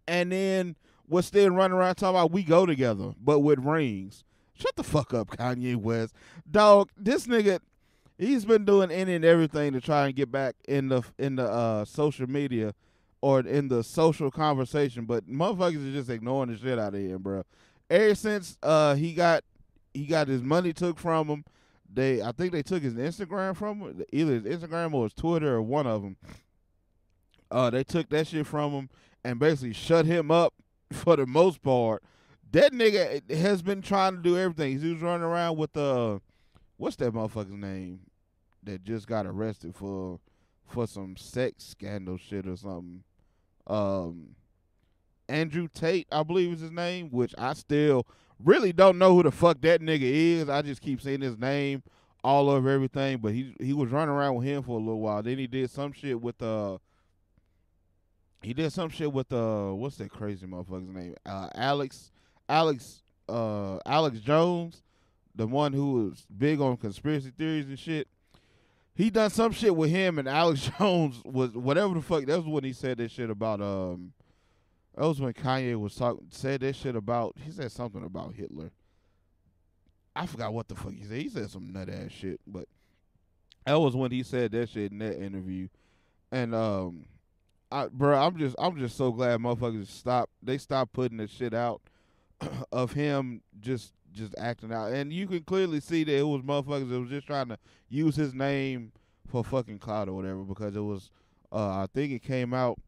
and then was still running around talking about we go together, but with rings. Shut the fuck up, Kanye West. Dog, this nigga, he's been doing any and everything to try and get back in the social media or in the social conversation, but motherfuckers are just ignoring the shit out of him, bro. Ever since he got his money took from him, I think they took his Instagram from him, either his Instagram or his Twitter or one of them. They took that shit from him and basically shut him up for the most part. That nigga has been trying to do everything. He was running around with what's that motherfucker's name that just got arrested for some sex scandal shit or something. Andrew Tate, I believe is his name, which I still really don't know who the fuck that nigga is. I just keep seeing his name all over everything, but he was running around with him for a little while. Then he did some shit with what's that crazy motherfucker's name? Alex Jones, the one who was big on conspiracy theories and shit. He done some shit with him, and Alex Jones was whatever the fuck. That was when he said that shit about that was when Kanye said that shit about. He said something about Hitler. I forgot what the fuck he said. He said some nut ass shit, but that was when he said that shit in that interview. And bro, I'm just so glad motherfuckers stopped putting that shit out of him just acting out. And you can clearly see that it was motherfuckers that was just trying to use his name for fucking clout or whatever, because it was I think it came out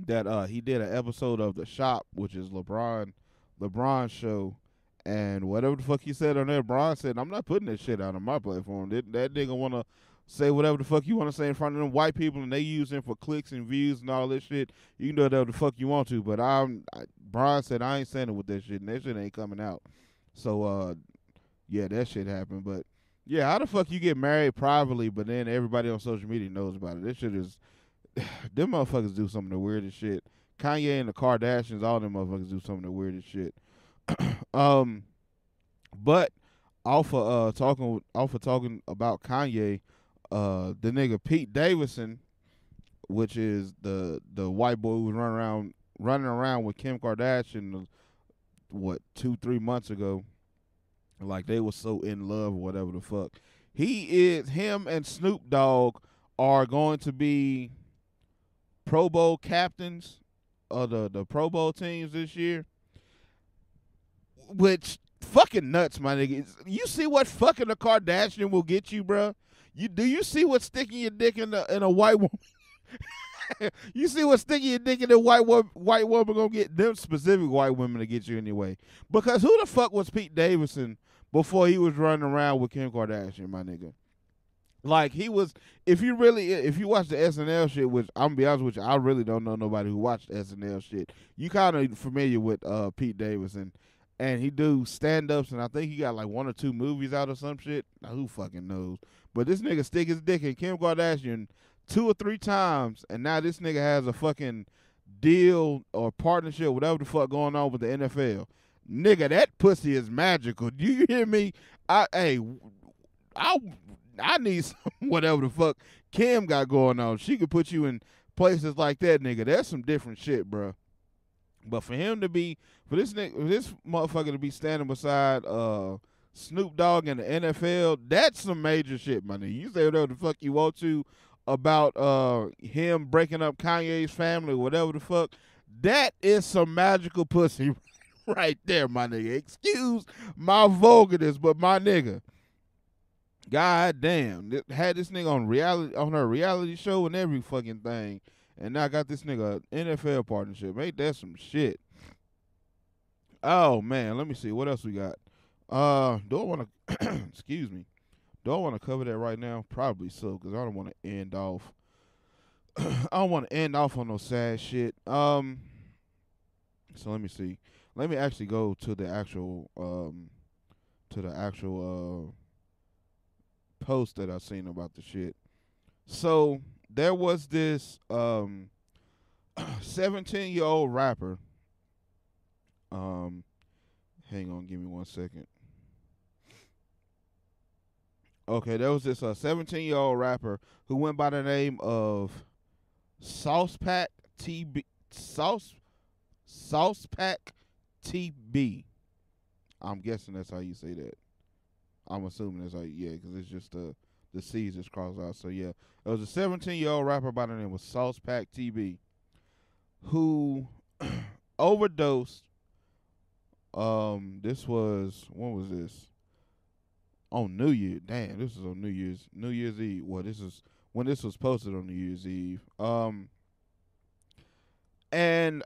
that he did an episode of The Shop, which is LeBron's show, and whatever the fuck he said on there, LeBron said, I'm not putting that shit out on my platform. That nigga wanna say whatever the fuck you want to say in front of them white people, and they use them for clicks and views and all this shit. You can do whatever the fuck you want to, but Brian said I ain't standing with that shit, and that shit ain't coming out. So, yeah, that shit happened. But, yeah, how the fuck you get married privately, but then everybody on social media knows about it? This shit is, them motherfuckers do some of the weirdest shit. Kanye and the Kardashians, all them motherfuckers do some of the weirdest shit. But off of talking about Kanye, the nigga Pete Davidson, which is the white boy who was running around with Kim Kardashian, 2-3 months ago, like they were so in love or whatever the fuck. Him and Snoop Dogg are going to be Pro Bowl captains of the Pro Bowl teams this year, which fucking nuts, my nigga. You see what fucking a Kardashian will get you, bro? Do you see what sticking your dick in a white woman? You see what sticking your dick in a white woman gonna get them specific white women to get you anyway? Because who the fuck was Pete Davidson before he was running around with Kim Kardashian, my nigga? Like, he was, if you watch the SNL shit, which I'm gonna be honest with you, I really don't know nobody who watched SNL shit. You kind of familiar with Pete Davidson, and he do stand-ups, and I think he got like 1 or 2 movies out or some shit. Now, who fucking knows? But this nigga stick his dick in Kim Kardashian 2 or 3 times, and now this nigga has a fucking deal or partnership, whatever the fuck going on with the NFL. Nigga, that pussy is magical. Do you hear me? I need some whatever the fuck Kim got going on. She could put you in places like that, nigga. That's some different shit, bro. But for this motherfucker to be standing beside Snoop Dogg in the NFL, that's some major shit, my nigga. You say whatever the fuck you want to about him breaking up Kanye's family or whatever the fuck. That is some magical pussy right there, my nigga. Excuse my vulgarness, but my nigga, god damn, had this nigga on her reality show and every fucking thing, and now I got this nigga NFL partnership. Ain't that some shit? Oh man, let me see what else we got. Do I want to? Excuse me. Do I want to cover that right now? Probably so, because I don't want to end off. I don't want to end off on no sad shit. So let me see. Let me actually go to the actual post that I seen about the shit. So there was this 17-year-old rapper. Hang on, give me 1 second. Okay, there was this 17-year-old rapper who went by the name of Saucepack TB. I'm guessing that's how you say that. I'm assuming that's how, because it's just the C's is crossed out. So yeah, it was a 17-year-old rapper by the name of Saucepack TB who overdosed. This was, when was this? On New Year. Damn, this was on New Year's Eve. Well, this is when this was posted on New Year's Eve. And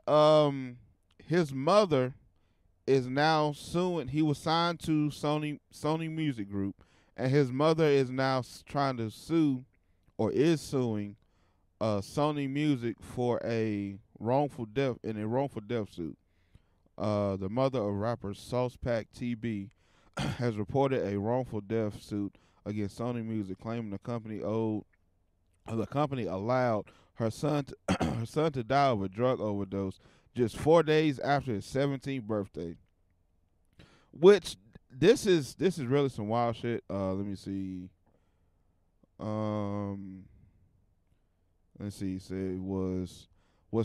his mother is now suing. He was signed to Sony Music Group, and his mother is now trying to sue, or is suing, Sony Music for a wrongful death suit. The mother of rapper Saucepack TB has reported a wrongful death suit against Sony Music, claiming the company allowed her son to die of a drug overdose just 4 days after his 17th birthday. Which this is really some wild shit. Let me see. Let's see. It said was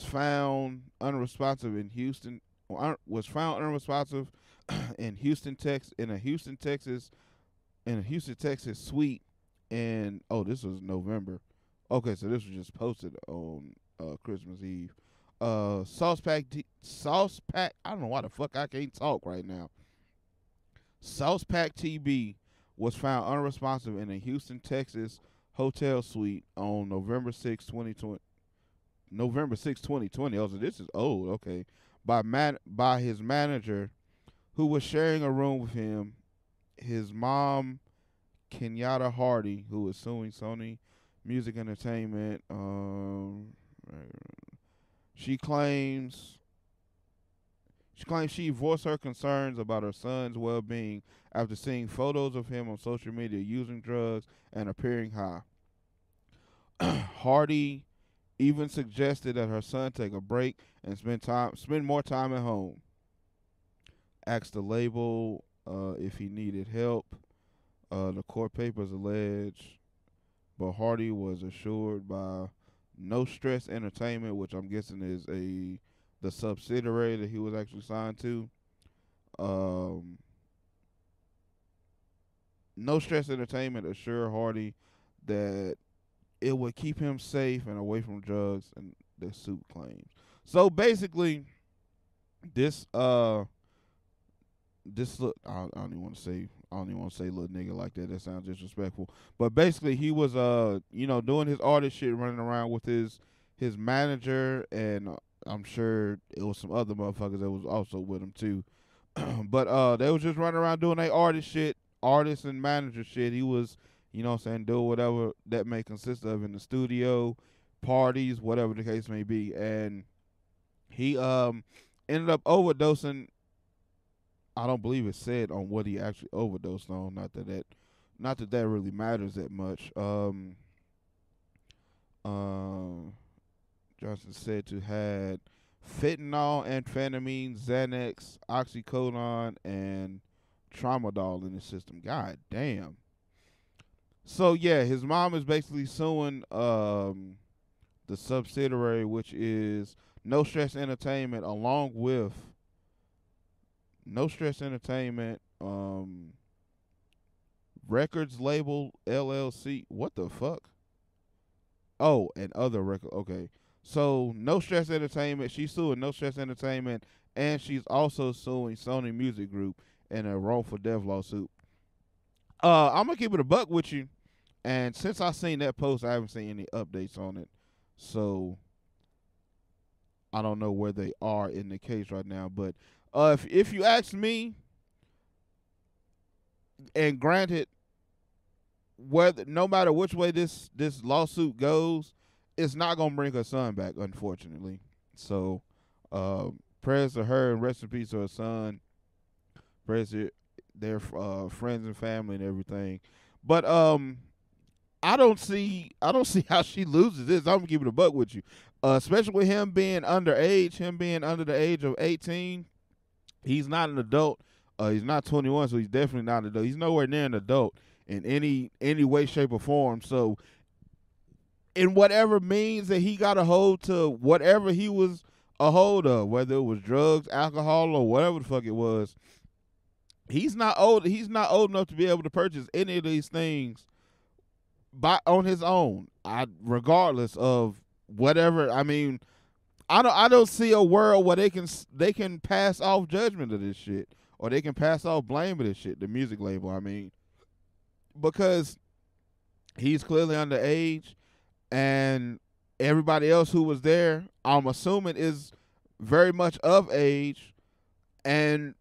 found unresponsive in Houston. Was found unresponsive in Houston, Texas, in a Houston, Texas suite. And this was November. Okay, so this was just posted on Christmas Eve. Saucepack. I don't know why the fuck I can't talk right now. Saucepack TB was found unresponsive in a Houston, Texas hotel suite on November 6, 2020. November 6, 2020. Oh, so this is old. Okay, by his manager, who was sharing a room with him, his mom, Kenyatta Hardy, who is suing Sony Music Entertainment. She claims she voiced her concerns about her son's well-being after seeing photos of him on social media using drugs and appearing high. Hardy even suggested that her son take a break and spend more time at home. Asked the label if he needed help. The court papers allege, but Hardy was assured by No Stress Entertainment, which I'm guessing is the subsidiary that he was actually signed to. No Stress Entertainment assured Hardy that it would keep him safe and away from drugs and the suit claims. So basically, this look, I don't even want to say little nigga like that. That sounds disrespectful. But basically, he was doing his artist shit, running around with his manager, and I'm sure it was some other motherfuckers that was also with him too. But they was just running around doing their artist and manager shit. He was, doing whatever that may consist of in the studio, parties, whatever the case may be. And he ended up overdosing. I don't believe it said on what he actually overdosed on. Not that that really matters that much. Johnson said to had fentanyl, amphetamine, Xanax, oxycodone, and tramadol in his system. God damn. So yeah, his mom is basically suing the subsidiary, which is No Stress Entertainment, along with No Stress Entertainment Records Label LLC. What the fuck? Oh, and other record. Okay. So No Stress Entertainment, she's suing No Stress Entertainment, and she's also suing Sony Music Group in a wrongful death lawsuit. I'm gonna keep it a buck with you, and since I seen that post, I haven't seen any updates on it, so I don't know where they are in the case right now. But if you ask me, and granted, whether no matter which way this lawsuit goes, it's not gonna bring her son back, unfortunately. So prayers to her and rest in peace to her son. Prayers to their friends and family and everything. But I don't see how she loses this. I'm gonna keep it a buck with you. Especially with him being underage, him being under the age of 18. He's not an adult. He's not 21, so he's definitely not an adult. He's nowhere near an adult in any way, shape, or form. So in whatever means that he got a hold to whatever he was a hold of, whether it was drugs, alcohol, or whatever the fuck it was, he's not old enough to be able to purchase any of these things on his own. Regardless of whatever. I mean, I don't see a world where they can pass off judgment of this shit, or they can pass off blame of this shit. The music label, I mean, because he's clearly underage, and everybody else who was there, I'm assuming, is very much of age, and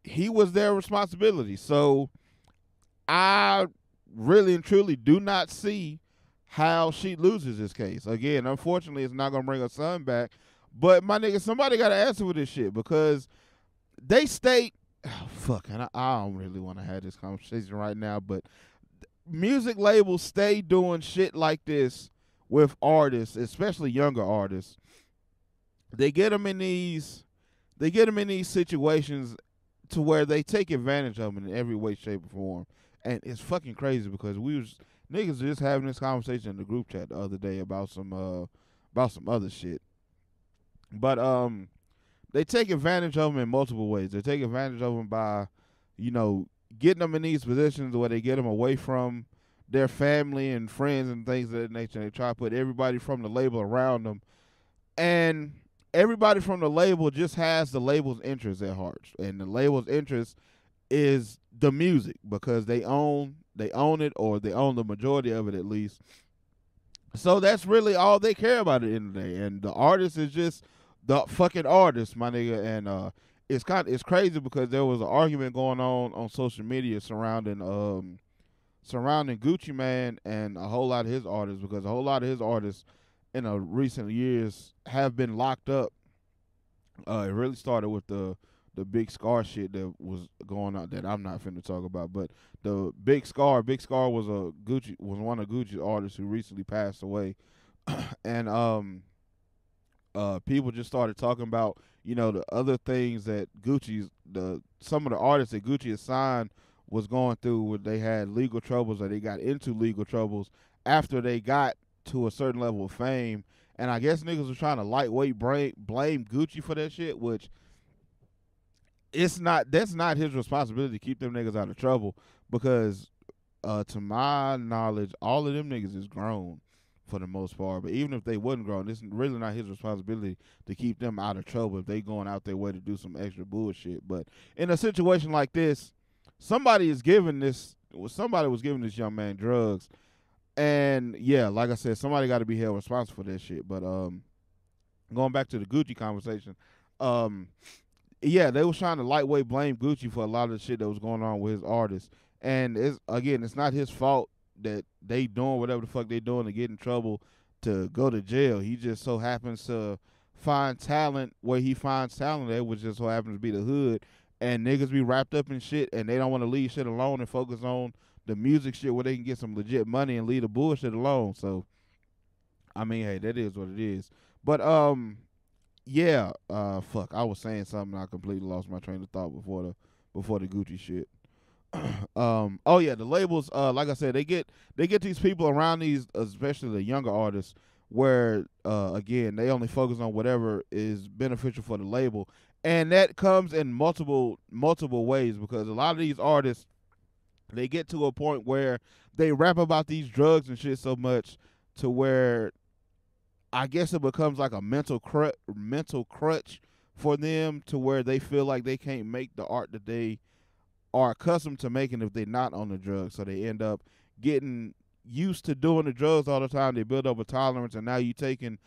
he was their responsibility. So I really and truly do not see how she loses this case. Again, unfortunately, it's not going to bring her son back. But, my nigga, somebody got to answer for this shit, because they state, and I don't really want to have this conversation right now, but music labels stay doing shit like this with artists, especially younger artists. They get them in these situations to where they take advantage of them in every way, shape, or form. And it's fucking crazy, because niggas just having this conversation in the group chat the other day about some other shit. But they take advantage of them in multiple ways. They take advantage of them by, getting them in these positions where they get them away from their family and friends and things of that nature. They try to put everybody from the label around them, and everybody from the label just has the label's interest at heart, and the label's interest is the music, because they own it, or they own the majority of it at least. So that's really all they care about at the end of the day. And the artist is just the fucking artist, my nigga. And it's crazy, because there was an argument going on social media surrounding surrounding Gucci Mane and a whole lot of his artists, because a whole lot of his artists in recent years have been locked up. It really started with the Big Scar shit that was going on that I'm not finna talk about, but the Big Scar was one of Gucci's artists who recently passed away, and people just started talking about, the other things that some of the artists that Gucci had signed was going through, where they had legal troubles or they got into legal troubles after they got to a certain level of fame. And I guess niggas was trying to lightweight blame Gucci for that shit, which that's not his responsibility to keep them niggas out of trouble, because to my knowledge, all of them niggas is grown for the most part. But even if they wasn't grown, it's really not his responsibility to keep them out of trouble if they going out their way to do some extra bullshit. But in a situation like this, somebody was giving this young man drugs. And yeah, like I said, somebody got to be held responsible for that shit. But going back to the Gucci conversation, yeah, they was trying to lightweight blame Gucci for a lot of the shit that was going on with his artists. And it's not his fault that they doing whatever the fuck they doing to get in trouble to go to jail. He just so happens to find talent where he finds talent at, which just so happens to be the hood. And niggas be wrapped up in shit, and they don't want to leave shit alone and focus on the music shit where they can get some legit money and leave the bullshit alone. So, I mean, hey, that is what it is. But yeah, fuck, I was saying something and I completely lost my train of thought before the Gucci shit. Oh yeah, the labels, like I said, they get these people around these, especially the younger artists, where again, they only focus on whatever is beneficial for the label. And that comes in multiple ways, because a lot of these artists, they get to a point where they rap about these drugs and shit so much to where I guess it becomes like a mental crutch for them, to where they feel like they can't make the art that they are accustomed to making if they're not on the drugs. So they end up getting used to doing the drugs all the time. They build up a tolerance, and now you taking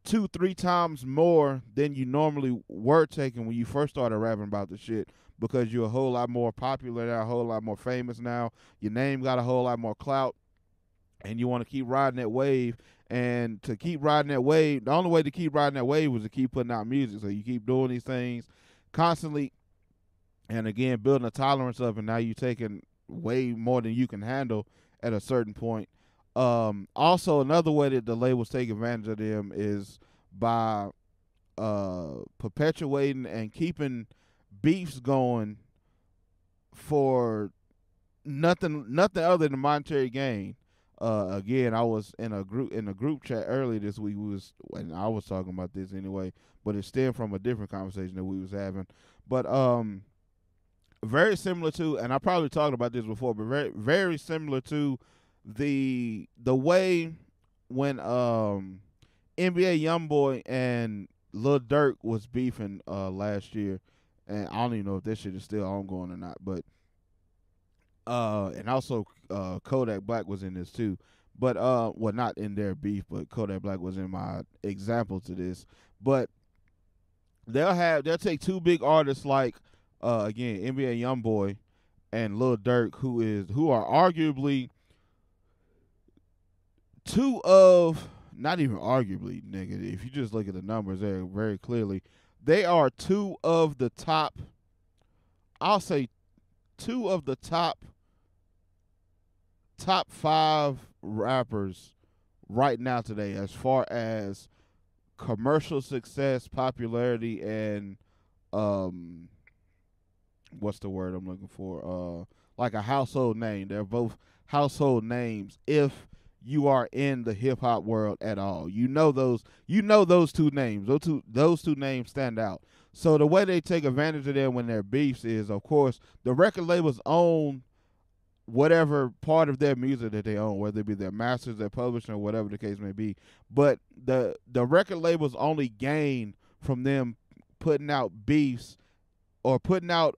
2-3 times more than you normally were taking when you first started rapping about the shit, because you're a whole lot more popular now, a whole lot more famous now. Your name got a whole lot more clout, and you want to keep riding that wave. And to keep riding that wave, the only way to keep riding that wave was to keep putting out music. So you keep doing these things constantly, and again, building a tolerance up, and now you're taking way more than you can handle at a certain point. Also, another way that the labels take advantage of them is by perpetuating and keeping beefs going for nothing other than monetary gain. Again, I was in a group chat earlier this week. And I was talking about this anyway, but it stemmed from a different conversation that we was having. But very similar to, and I probably talked about this before, but very, very similar to the way when NBA YoungBoy and Lil Durk was beefing last year, and I don't even know if this shit is still ongoing or not, but and also Kodak Black was in this too, but well, not in their beef, but Kodak Black was in my example to this. But they'll take two big artists like again, NBA YoungBoy and Lil Durk, who are arguably two of, not even arguably, nigga, if you just look at the numbers there very clearly, they are two of the top, I'll say two of the top 5 rappers right now today as far as commercial success, popularity, and what's the word I'm looking for? Like a household name. They're both household names if you are in the hip hop world at all. You know those two names. Those two names stand out. So the way they take advantage of them when they're beefs is, of course, the record labels own whatever part of their music that they own, whether it be their masters, their publishing, or whatever the case may be. But the record labels only gain from them putting out beefs or putting out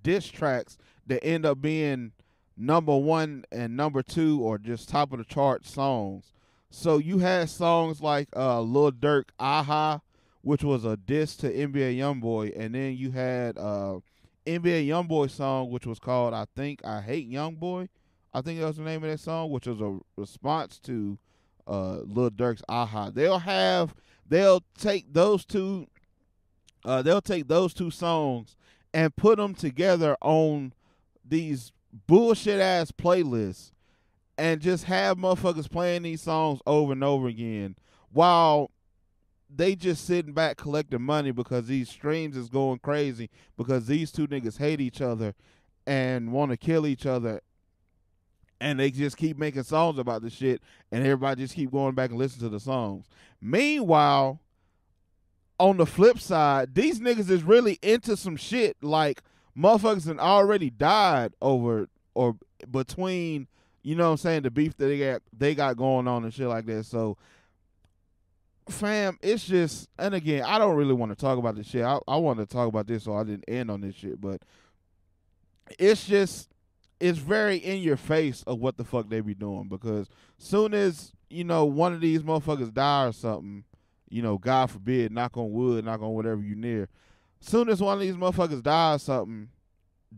diss tracks that end up being number 1 and number 2 or just top of the chart songs. So you had songs like Lil Durk, Aha, which was a diss to NBA YoungBoy, and then you had NBA YoungBoy song, which was called I Think I Hate YoungBoy. I think that was the name of that song, which was a response to Lil Durk's Aha. They'll take those two songs and put them together on these bullshit ass playlists and just have motherfuckers playing these songs over and over again while they just sitting back collecting money because these streams is going crazy because these two niggas hate each other and want to kill each other, and they just keep making songs about the shit, and everybody just keep going back and listening to the songs. Meanwhile, on the flip side, these niggas is really into some shit like motherfuckers that already died over or between, you know what I'm saying, the beef that they got going on and shit like that. So, fam, it's just, and again, I don't really want to talk about this shit. I want to talk about this so I didn't end on this shit, but it's just, it's very in your face of what the fuck they be doing, because soon as, you know, one of these motherfuckers die or something, you know, God forbid, knock on wood, knock on whatever you near, soon as one of these motherfuckers die or something,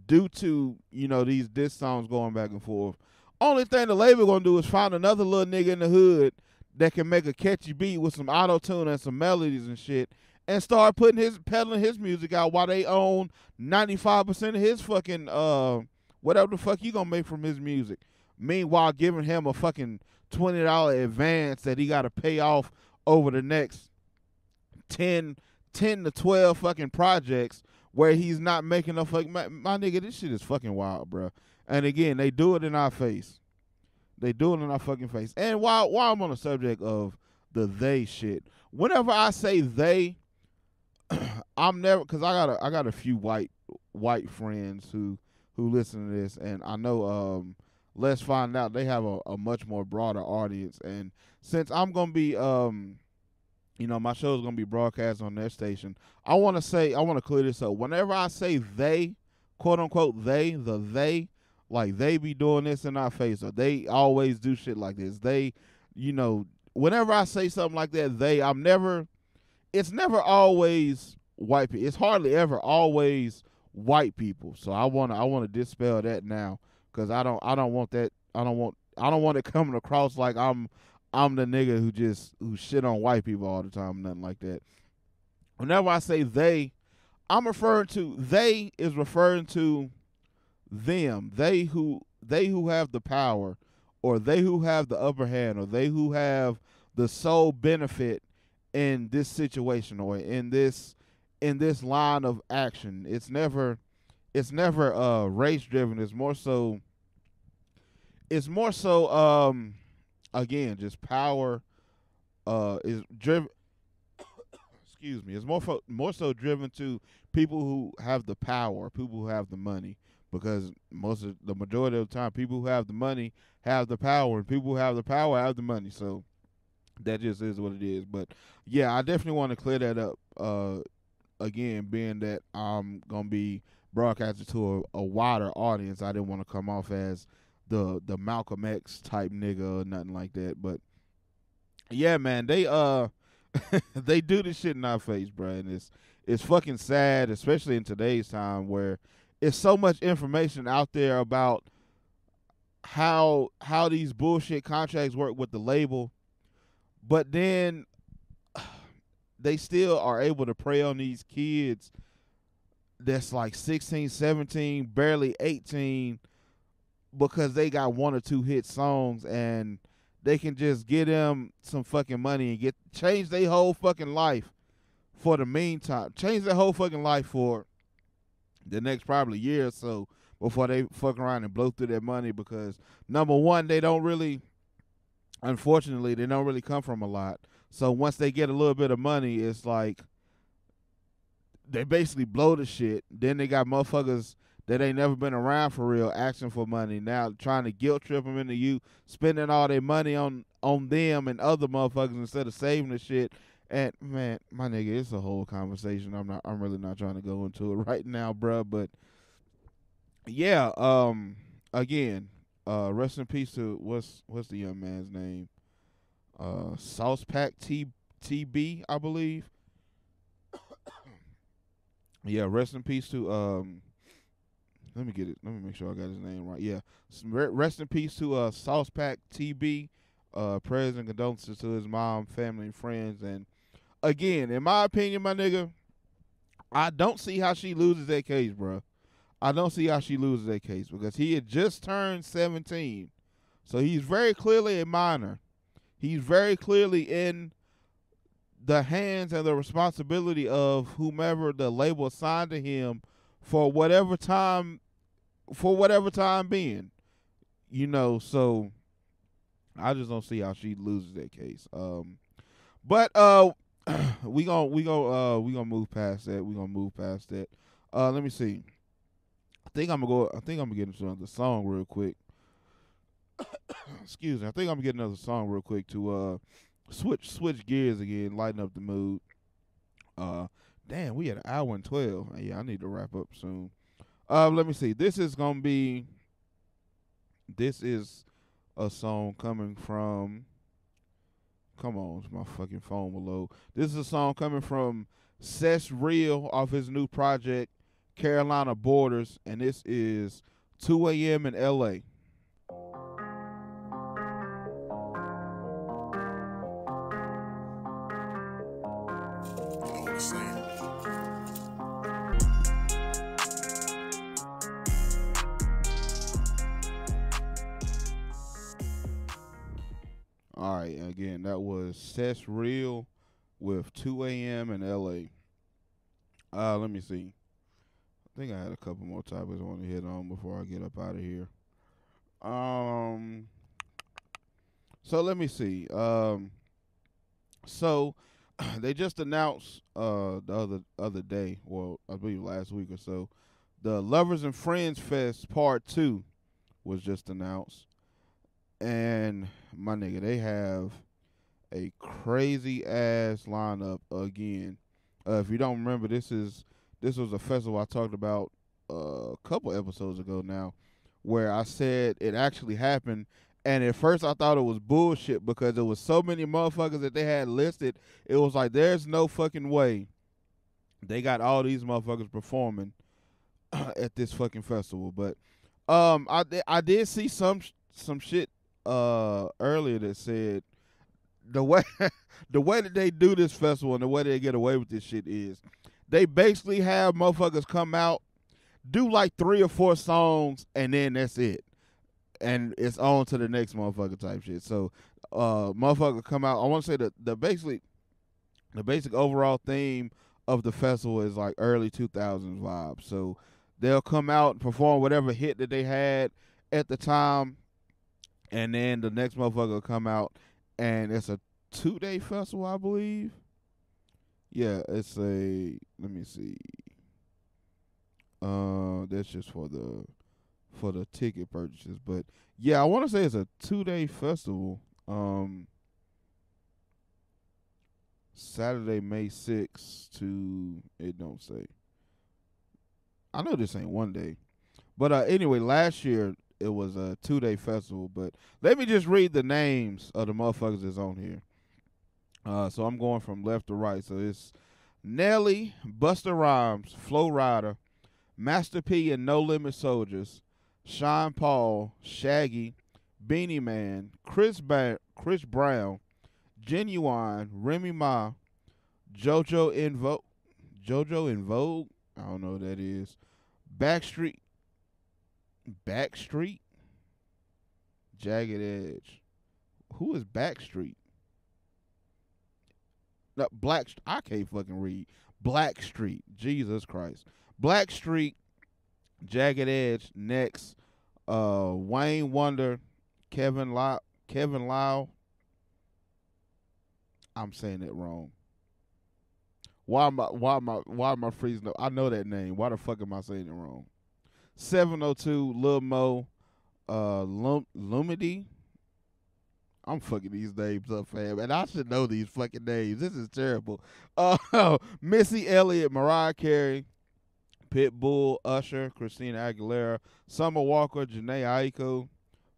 due to, you know, these diss songs going back and forth, only thing the label gonna do is find another little nigga in the hood that can make a catchy beat with some auto-tune and some melodies and shit, and start peddling his music out while they own 95% of his fucking whatever the fuck you gonna make from his music. Meanwhile, giving him a fucking $20 advance that he gotta pay off over the next 10 to 12 fucking projects where he's not making no fucking my nigga, this shit is fucking wild, bro. And again, they do it in our face. They do it in our fucking face. And while I'm on the subject of the they shit, whenever I say they, I'm never, because I got a few white friends who listen to this, and I know Let's Find Out, they have a much more broader audience. And since I'm gonna be you know, my show is gonna be broadcast on their station, I want to clear this up. Whenever I say they, quote unquote they, like they be doing this in our face, or they always do shit like this. They, you know, whenever I say something like that, it's never always white people. It's hardly ever always white people. So I wanna dispel that now, because I don't want that. I don't want it coming across like I'm the nigga who shit on white people all the time, nothing like that. Whenever I say they, I'm referring to them, they who have the power, or they who have the upper hand, or they who have the sole benefit in this situation, or in this line of action. It's never race driven. It's more so again, just power is driven. Excuse me. It's more so driven to people who have the power, people who have the money, because the majority of the time, people who have the money have the power, and people who have the power have the money. So that just is what it is. But yeah, I definitely want to clear that up. Again, being that I'm gonna be broadcasting to a wider audience, I didn't want to come off as the Malcolm X type nigga or nothing like that. But yeah, man, they they do this shit in our face, bro, and it's fucking sad, especially in today's time where it's so much information out there about how these bullshit contracts work with the label, but then they still are able to prey on these kids that's like 16, 17, barely 18, because they got one or two hit songs, and they can just get them some fucking money and change their whole fucking life for the meantime. Change their whole fucking life for the next probably year or so before they fuck around and blow through their money, because number one, unfortunately, they don't really come from a lot. So once they get a little bit of money, it's like they basically blow the shit. Then they got motherfuckers that ain't never been around for real asking for money, now trying to guilt trip them into you spending all their money on them and other motherfuckers instead of saving the shit. And man, my nigga, it's a whole conversation. I'm really not trying to go into it right now, bruh. But yeah, again, rest in peace to what's the young man's name? Sauce Pack TB, I believe. Yeah, rest in peace to Let me get it. Let me make sure I got his name right. Yeah. Rest in peace to Sauce Pack TB. Prayers and condolences to his mom, family, and friends. And again, in my opinion, my nigga, I don't see how she loses that case, bro. I don't see how she loses that case because he had just turned 17. So he's very clearly a minor. He's very clearly in the hands and the responsibility of whomever the label assigned to him for whatever time being. You know, so I just don't see how she loses that case. But we gonna move past that. We gonna move past that. Let me see. I think I'm gonna get into another song real quick. Excuse me. I think I'm gonna get another song real quick to switch gears again, lighten up the mood. Damn, we had an hour and 12. Yeah, I need to wrap up soon. Let me see. This is a song coming from. Come on, my fucking phone will load. This is a song coming from Sess Real off his new project, Carolina Borders, and this is 2 a.m. in L.A. All right, again, that was Sess Real with 2 a.m. in L.A. Let me see. I think I had a couple more topics I want to hit on before I get up out of here. So let me see. So they just announced the other day, well, I believe last week or so, the Lovers and Friends Fest Part 2 was just announced. And my nigga, they have a crazy ass lineup again. If you don't remember, this was a festival I talked about a couple episodes ago now, where I said it actually happened. And at first I thought it was bullshit because there was so many motherfuckers that they had listed. It was like, there's no fucking way they got all these motherfuckers performing at this fucking festival. But I did see some shit earlier that said the way that they do this festival and the way they get away with this shit is they basically have motherfuckers come out, do like 3 or 4 songs, and then that's it. And it's on to the next motherfucker type shit. So motherfucker come out. I want to say the basic overall theme of the festival is like early 2000s vibes. So they'll come out and perform whatever hit that they had at the time, and then the next motherfucker will come out, and it's a 2-day festival, I believe. Yeah, it's a, let me see. That's just for the ticket purchases. But yeah, I want to say it's a 2-day festival. Saturday, May 6th to, it don't say. I know this ain't 1 day. But anyway, last year it was a 2-day festival. But let me just read the names of the motherfuckers that's on here. So I'm going from left to right. So it's Nelly, Busta Rhymes, Flo Rida, Master P and No Limit Soldiers, Sean Paul, Shaggy, Beanie Man, Chris Brown, Genuine, Remy Ma, JoJo in Vogue. I don't know what that is. Backstreet, Jagged Edge. Who is Backstreet? No, I can't fucking read. Blackstreet. Jesus Christ. Blackstreet, Jagged Edge, next. Wayne Wonder, Kevin Lau. I'm saying it wrong. Why am I freezing up? I know that name. Why the fuck am I saying it wrong? 702, Lil Mo, Lumity. I'm fucking these names up, fam, and I should know these fucking names. This is terrible. Missy Elliott, Mariah Carey, Pitbull, Usher, Christina Aguilera, Summer Walker, Janae Aiko,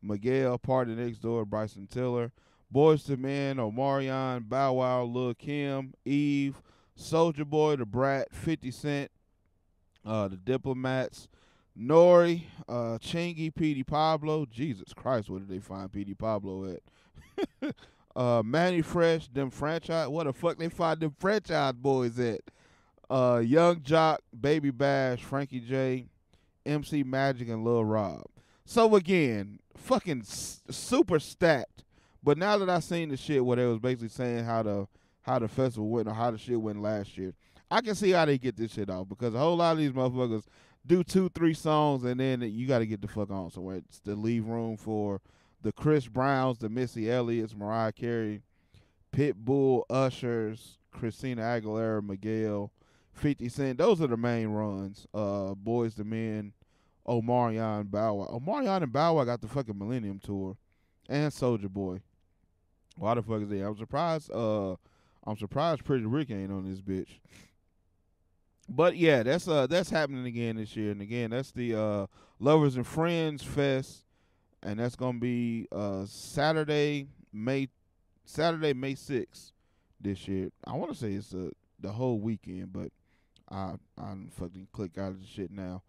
Miguel, Party Next Door, Bryson Tiller, Boyz II Men, Omarion, Bow Wow, Lil Kim, Eve, Soulja Boy, The Brat, 50 Cent, The Diplomats, Nori, Chingy, Petey Pablo. Jesus Christ, where did they find Petey Pablo at? Manny Fresh, them franchise. What the fuck they find them franchise boys at? Young Jock, Baby Bash, Frankie J, MC Magic, and Lil Rob. So again, fucking super stacked. But now that I seen the shit where they was basically saying how the festival went or how the shit went last year, I can see how they get this shit off, because a whole lot of these motherfuckers do 2-3 songs and then you got to get the fuck on somewhere. It's to leave room for the Chris Browns, the Missy Elliott's, Mariah Carey, Pitbull, Ushers, Christina Aguilera, Miguel, 50 Cent. Those are the main runs. Boys to Men, Omarion, Bow Wow. Omarion and Bow Wow got the fucking Millennium Tour, and Soulja Boy. Why the fuck is that? I'm surprised Pretty Rick ain't on this bitch. But yeah, that's happening again this year, and again that's the Lovers and Friends Fest, and that's gonna be Saturday, May 6th this year. I want to say it's the whole weekend, but I fucking click out of the shit now.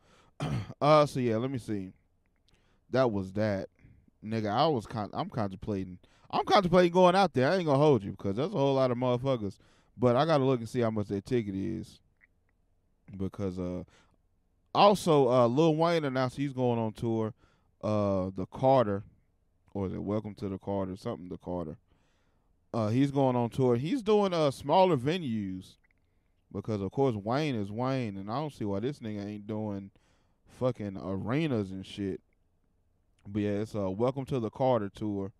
So yeah, let me see. That was that, nigga. I'm contemplating going out there. I ain't gonna hold you, because that's a whole lot of motherfuckers. But I gotta look and see how much that ticket is, because also Lil Wayne announced he's going on tour. The Carter, or is it Welcome to the Carter? Something the Carter. He's going on tour. He's doing smaller venues, because of course Wayne is Wayne, and I don't see why this nigga ain't doing fucking arenas and shit. But yeah, it's Welcome to the Carter tour.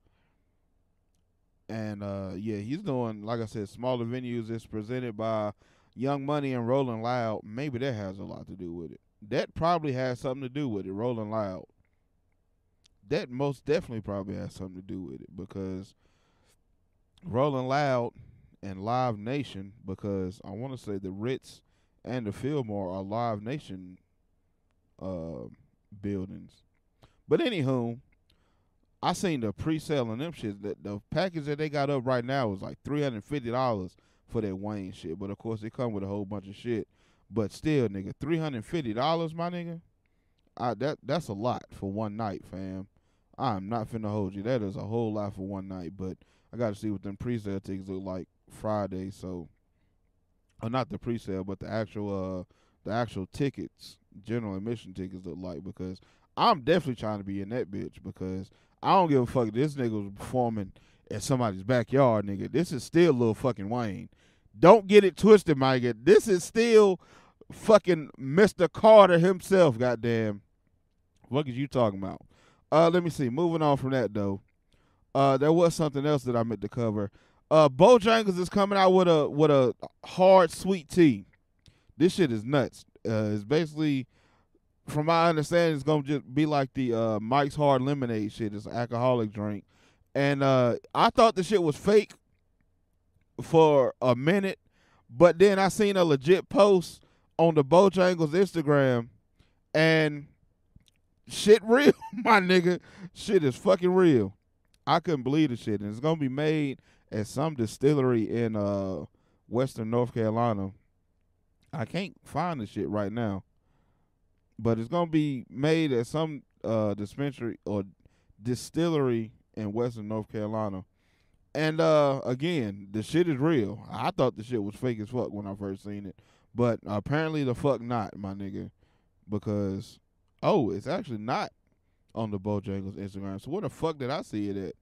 And yeah, he's doing, like I said, smaller venues. It's presented by Young Money and Rolling Loud. Maybe that has a lot to do with it. That probably has something to do with it, Rolling Loud. That most definitely probably has something to do with it, because Rolling Loud and Live Nation, because I want to say the Ritz and the Fillmore are Live Nation buildings. But anywho, I seen the pre-sale on them shit. The package that they got up right now is like $350 for that Wayne shit. But of course, they come with a whole bunch of shit. But still, nigga, $350, my nigga. That's a lot for one night, fam. I'm not finna hold you. That is a whole lot for one night. But I got to see what them pre-sale tickets look like Friday. So, or not the pre-sale, but the actual tickets, general admission tickets look like, because I'm definitely trying to be in that bitch, because I don't give a fuck if this nigga was performing at somebody's backyard, nigga. This is still Lil fucking Wayne. Don't get it twisted, my nigga. This is still fucking Mr. Carter himself, goddamn. What is you talking about? Let me see. Moving on from that, though. There was something else that I meant to cover. Bojangles is coming out with a hard sweet tea. This shit is nuts. It's basically, from my understanding, it's gonna just be like the Mike's Hard Lemonade shit. It's an alcoholic drink, and I thought the shit was fake for a minute, but then I seen a legit post on the Bojangles Instagram, and shit real, my nigga. Shit is fucking real. I couldn't believe the shit, and it's gonna be made at some distillery in Western North Carolina. I can't find the shit right now, but it's gonna be made at some dispensary or distillery in Western North Carolina. And again, the shit is real. I thought the shit was fake as fuck when I first seen it, but apparently the fuck not, my nigga, because it's actually not on the Bojangles Instagram. So where the fuck did I see it at?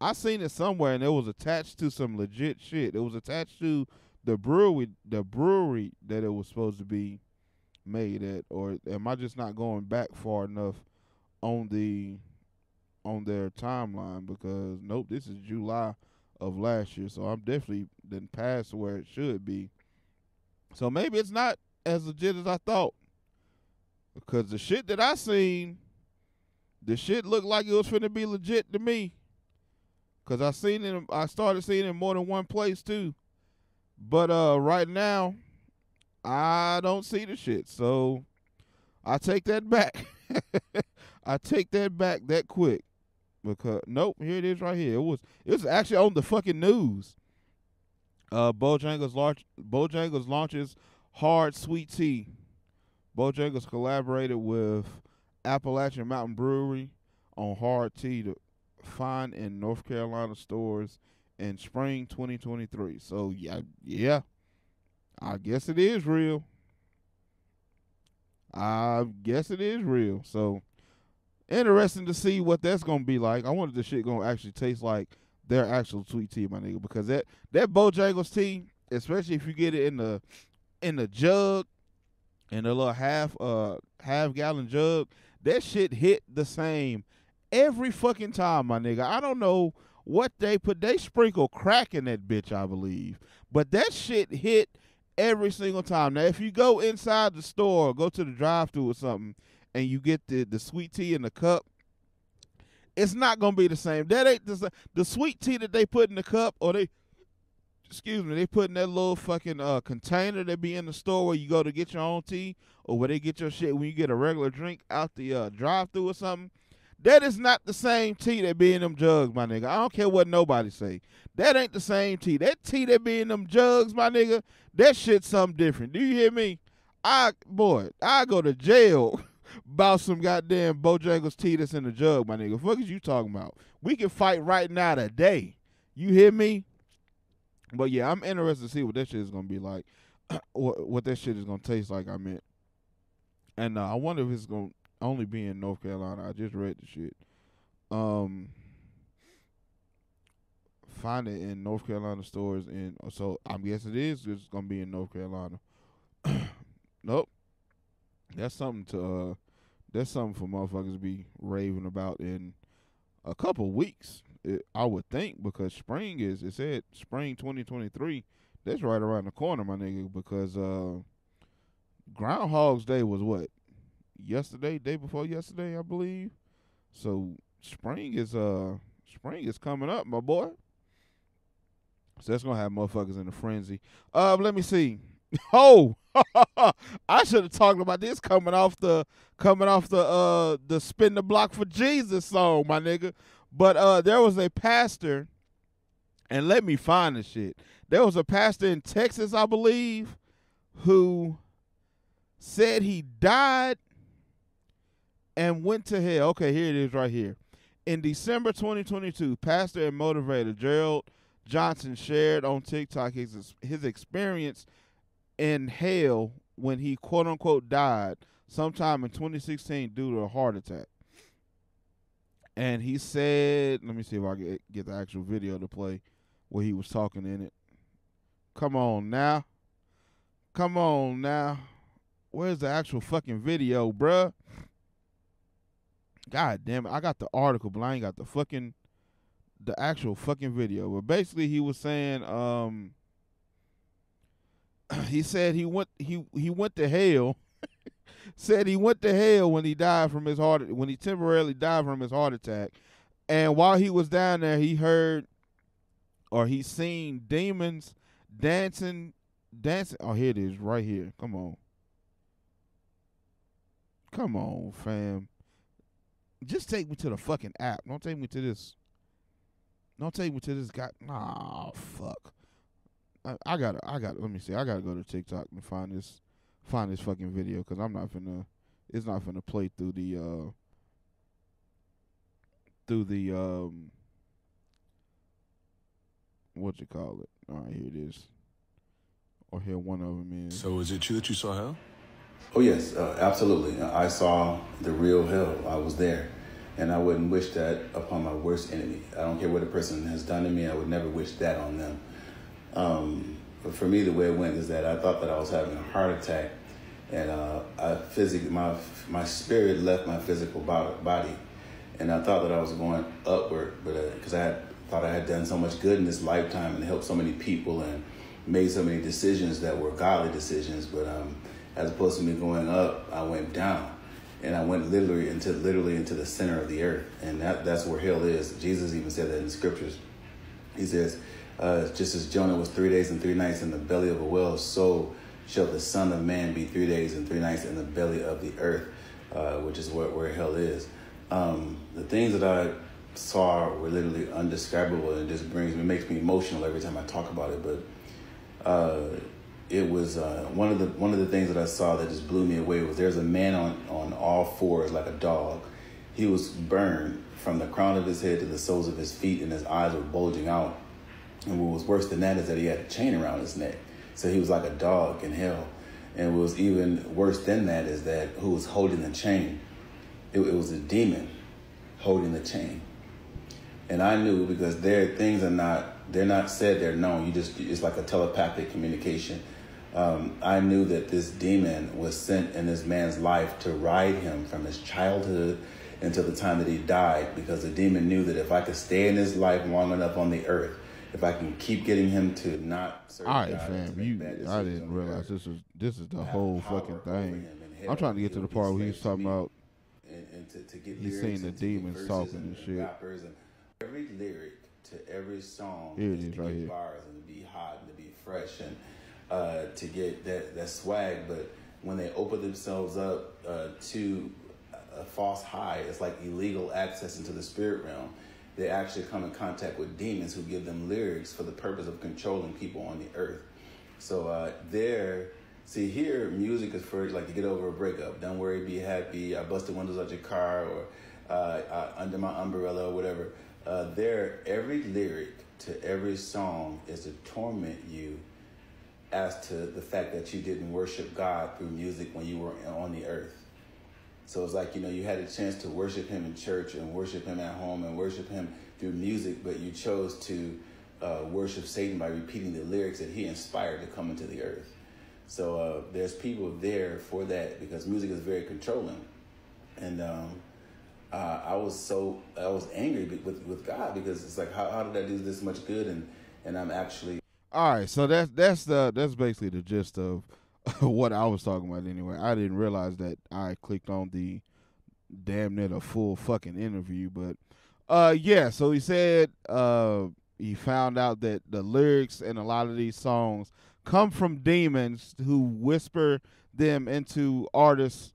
I seen it somewhere, and it was attached to some legit shit. It was attached to the brewery that it was supposed to be made at, or am I just not going back far enough on their timeline? Because nope, this is July of last year, so I'm definitely then past where it should be. So maybe it's not as legit as I thought, because the shit that I seen, the shit looked like it was finna be legit to me. Cause I started seeing it in more than one place too. But right now, I don't see the shit. So I take that back. I take that back that quick. Because nope, here it is right here. It was actually on the fucking news. Bojangles launches hard sweet tea. Bojangles collaborated with Appalachian Mountain Brewery on hard tea to find in North Carolina stores in spring 2023. So yeah, I guess it is real. I guess it is real. So interesting to see what that's gonna be like. I wonder if the shit gonna actually taste like their actual sweet tea, my nigga. Because that Bojangles tea, especially if you get it in the jug, in a little half gallon jug, that shit hit the same every fucking time, my nigga. I don't know what they put. They sprinkle crack in that bitch, I believe. But that shit hit every single time. Now, if you go inside the store, go to the drive-thru or something, and you get the sweet tea in the cup, it's not gonna be the same. That ain't the sweet tea that they put in the cup, or they put in that little fucking container that be in the store where you go to get your own tea, or where they get your shit when you get a regular drink out the drive-thru or something. That is not the same tea that be in them jugs, my nigga. I don't care what nobody say. That ain't the same tea. That tea that be in them jugs, my nigga, that shit's something different. Do you hear me? I go to jail about some goddamn Bojangles tea that's in the jug, my nigga. What is you talking about? We can fight right now today. You hear me? But yeah, I'm interested to see what that shit is gonna be like, what that shit is gonna taste like. I meant, and I wonder if it's gonna only be in North Carolina. I just read the shit. Find it in North Carolina stores, and so I guess it is just gonna be in North Carolina. Nope, that's something for motherfuckers to be raving about in a couple weeks. I would think, because it said spring 2023. That's right around the corner, my nigga. Because Groundhog's Day was what? Yesterday, day before yesterday, I believe. So spring is coming up, my boy. So that's gonna have motherfuckers in a frenzy. Let me see. Oh, I should have talked about this coming off the Spin the Block for Jesus song, my nigga. But there was a pastor, and let me find the shit. There was a pastor in Texas, I believe, who said he died and went to hell. Okay, here it is right here. In December 2022, pastor and motivator Gerald Johnson shared on TikTok his experience in hell when he quote-unquote died sometime in 2016 due to a heart attack. And he said, let me see if I can get the actual video to play where he was talking in it. Come on now. Where's the actual fucking video, bruh? God damn it. I got the article, but I ain't got the actual fucking video. But basically he was saying, he said he went to hell. Said he went to hell when he temporarily died from his heart attack. And while he was down there, he heard or he seen demons dancing. Oh, here it is, right here. Come on, fam. Just take me to the fucking app. Don't take me to this guy. Nah, fuck. I gotta. Let me see. I gotta go to TikTok and find this fucking video, because it's not finna play through the what you call it. All right, here it is. Or here one of them is. So is it true that you saw hell? Oh yes, absolutely. I saw the real hell. I was there, and I wouldn't wish that upon my worst enemy. I don't care what a person has done to me. I would never wish that on them. But for me, the way it went is that I thought that I was having a heart attack, and my spirit left my physical body, and I thought that I was going upward, but because I thought I had done so much good in this lifetime and helped so many people and made so many decisions that were godly decisions, but as opposed to me going up, I went down, and I went literally into the center of the earth, and that's where hell is. Jesus even said that in the scriptures. He says, just as Jonah was 3 days and 3 nights in the belly of a whale, so shall the Son of Man be 3 days and 3 nights in the belly of the earth, which is where hell is. The things that I saw were literally indescribable, and it just makes me emotional every time I talk about it. But it was one of the things that I saw that just blew me away was there's a man on all fours like a dog. He was burned from the crown of his head to the soles of his feet, and his eyes were bulging out. And what was worse than that is that he had a chain around his neck. So he was like a dog in hell. And what was even worse than that is that who was holding the chain? It was a demon holding the chain. And I knew, because things are they're not said, they're known. It's like a telepathic communication. I knew that this demon was sent in this man's life to ride him from his childhood until the time that he died, because the demon knew that if I could stay in his life long enough on the earth, if I can keep getting him to not serve all right, God, fam. I didn't realize this is the whole fucking thing. I'm trying to get to the part where he's talking about and to get he's seen the demons talking and shit. Rappers and every lyric to every song Here it is is, to right get here. bars and to be hot and to be fresh and to get that swag. But when they open themselves up to a false high, it's like illegal access into the spirit realm. They actually come in contact with demons who give them lyrics for the purpose of controlling people on the earth. So here, music is for like to get over a breakup. Don't worry, be happy. I busted windows out your car, or under my umbrella, or whatever. Every lyric to every song is to torment you as to the fact that you didn't worship God through music when you were on the earth. So it's like, you had a chance to worship him in church and worship him at home and worship him through music, but you chose to worship Satan by repeating the lyrics that he inspired to come into the earth. So there's people there for that, because music is very controlling. And I was angry with God, because it's like, how did I do this much good? And I'm actually... All right, so that's basically the gist of what I was talking about anyway. I didn't realize that I clicked on the damn near the full fucking interview, but yeah, so he said he found out that the lyrics in a lot of these songs come from demons who whisper them into artists'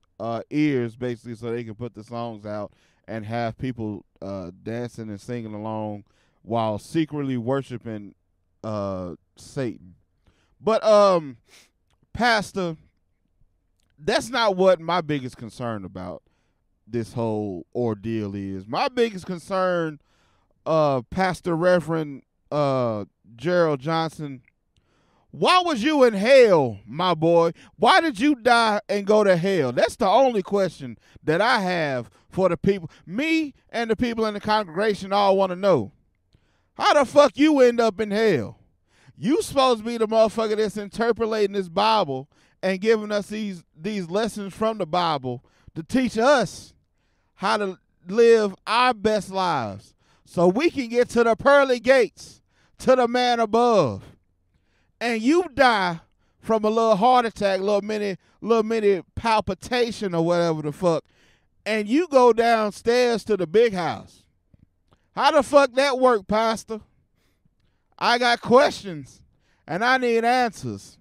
ears, basically, so they can put the songs out and have people dancing and singing along while secretly worshiping Satan. But Pastor, that's not what my biggest concern about this whole ordeal is. My biggest concern, Pastor Reverend Gerald Johnson, why was you in hell, my boy? Why did you die and go to hell? That's the only question that I have for the people. Me and the people in the congregation all want to know. How the fuck you end up in hell? You supposed to be the motherfucker that's interpolating this Bible and giving us these lessons from the Bible to teach us how to live our best lives so we can get to the pearly gates, to the man above. And you die from a little heart attack, little mini palpitation or whatever the fuck, and you go downstairs to the big house. How the fuck that work, Pastor? I got questions, and I need answers.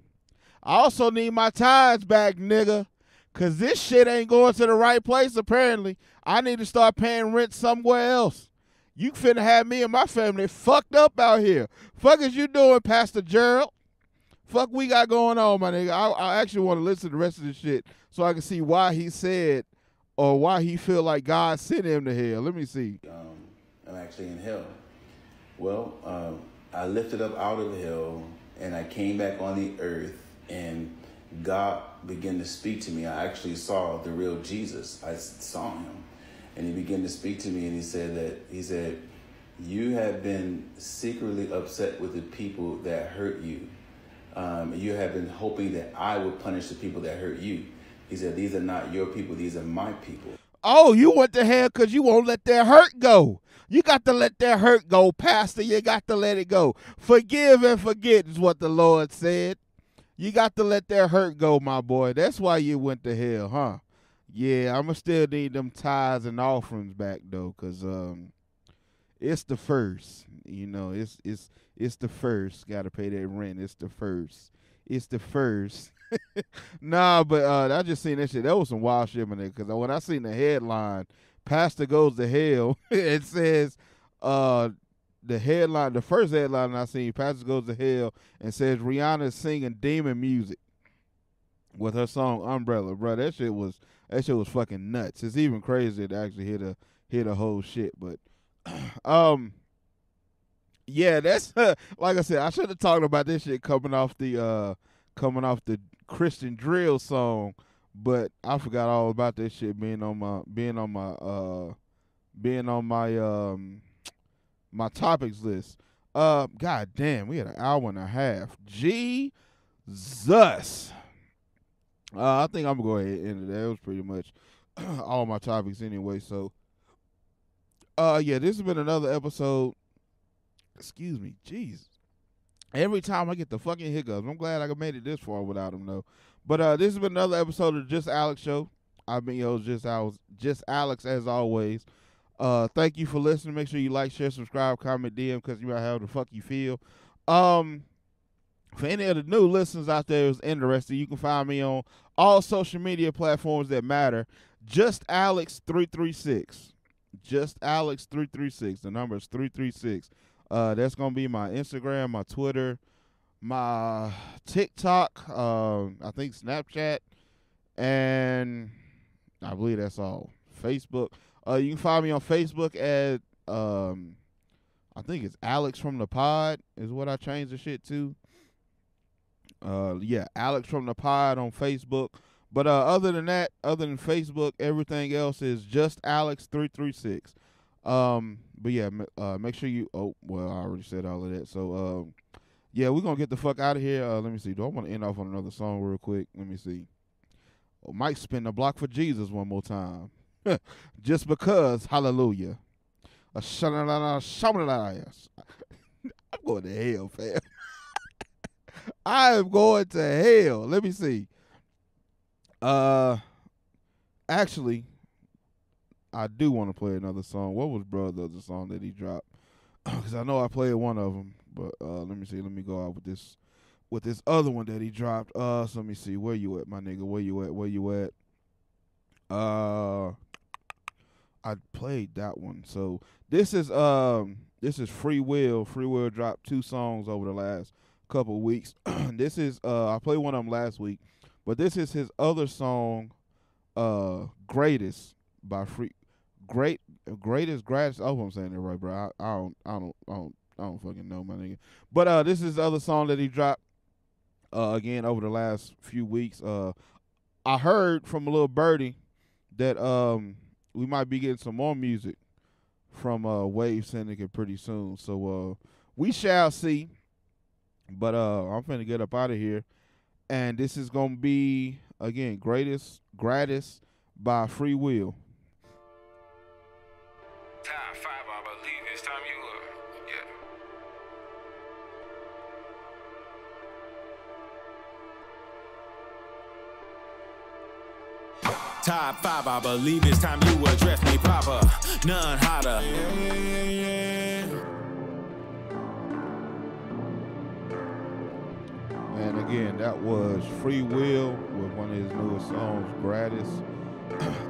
I also need my tithes back, nigga, because this shit ain't going to the right place, apparently. I need to start paying rent somewhere else. You finna have me and my family fucked up out here. Fuck is you doing, Pastor Gerald? Fuck we got going on, my nigga. I actually want to listen to the rest of this shit so I can see why he said or why he feel like God sent him to hell. Let me see. I'm actually in hell. Well, I lifted up out of hell, and I came back on the earth, and God began to speak to me. I actually saw the real Jesus. I saw him, and he began to speak to me, and he said, you have been secretly upset with the people that hurt you. You have been hoping that I would punish the people that hurt you. He said, these are not your people, these are my people. Oh, you went to hell because you won't let their hurt go. You got to let their hurt go, Pastor. You got to let it go. Forgive and forget is what the Lord said. You got to let their hurt go, my boy. That's why you went to hell, huh? Yeah, I'm going to still need them tithes and offerings back, though, because it's the first. You know, it's the first. Got to pay that rent. It's the first. It's the first. Nah, but I just seen that shit. That was some wild shit, man, because when I seen the headline, Pastor goes to hell, it says the headline, the first headline I seen, Pastor Goes to Hell, and says Rihanna is singing demon music with her song Umbrella. Bro, that shit was fucking nuts. It's even crazier to actually hear the whole shit. But yeah, that's like I said, I should have talked about this shit coming off the Christian drill song, but I forgot all about this shit being on my topics list. God damn, we had an hour and a half. Jesus. I think I'm gonna go ahead and end it. That was pretty much all my topics anyway. So, yeah, this has been another episode. Excuse me, Jesus. Every time I get the fucking hiccups, I'm glad I made it this far without them though. But this has been another episode of Just Alex Show. I've been just Alex as always. Thank you for listening. Make sure you like, share, subscribe, comment, DM, because you might have the fuck you feel. For any of the new listeners out there who's interested, you can find me on all social media platforms that matter. Just Alex 336. Just Alex 336. The number is 336. That's gonna be my Instagram, my Twitter, my TikTok, I think Snapchat, and I believe that's all. Facebook. You can find me on Facebook at I think it's Alex from the Pod is what I changed the shit to. Yeah, Alex from the Pod on Facebook. But other than that, other than Facebook, everything else is just Alex 336. But yeah, make sure you. Oh well, I already said all of that. So yeah, we're gonna get the fuck out of here. Let me see. Do I want to end off on another song real quick? Let me see. Oh, Mike spin the block for Jesus one more time. Just because, hallelujah. I'm going to hell, fam. I am going to hell. Let me see. Actually, I do want to play another song. What was Brother's other song that he dropped? Because I know I played one of them. But let me see. Let me go out with this other one that he dropped. So let me see. Where you at, my nigga? Where you at? Where you at? I played that one. So this is Free Will. Free Will dropped 2 songs over the last couple of weeks. This is I played one of them last week, but this is his other song, Gratis by Frii. Gratis. I hope I'm saying that right, bro. I don't fucking know, my nigga. But this is the other song that he dropped again over the last few weeks. I heard from a little birdie that we might be getting some more music from Wave Syndicate pretty soon. So we shall see. But I'm finna get up out of here. And this is gonna be again Gratis by Free Will. Top 5, I believe it's time you Top 5, I believe it's time you address me proper. None hotter. And again, that was Free Will with one of his newest songs, Gratis.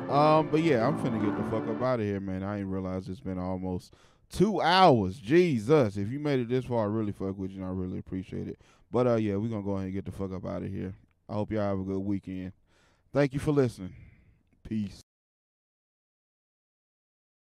But yeah, I'm finna get the fuck up out of here, man. I ain't realized it's been almost 2 hours. Jesus. If you made it this far, I really fuck with you and I really appreciate it. But yeah, we're gonna go ahead and get the fuck up out of here. I hope y'all have a good weekend. Thank you for listening. Peace.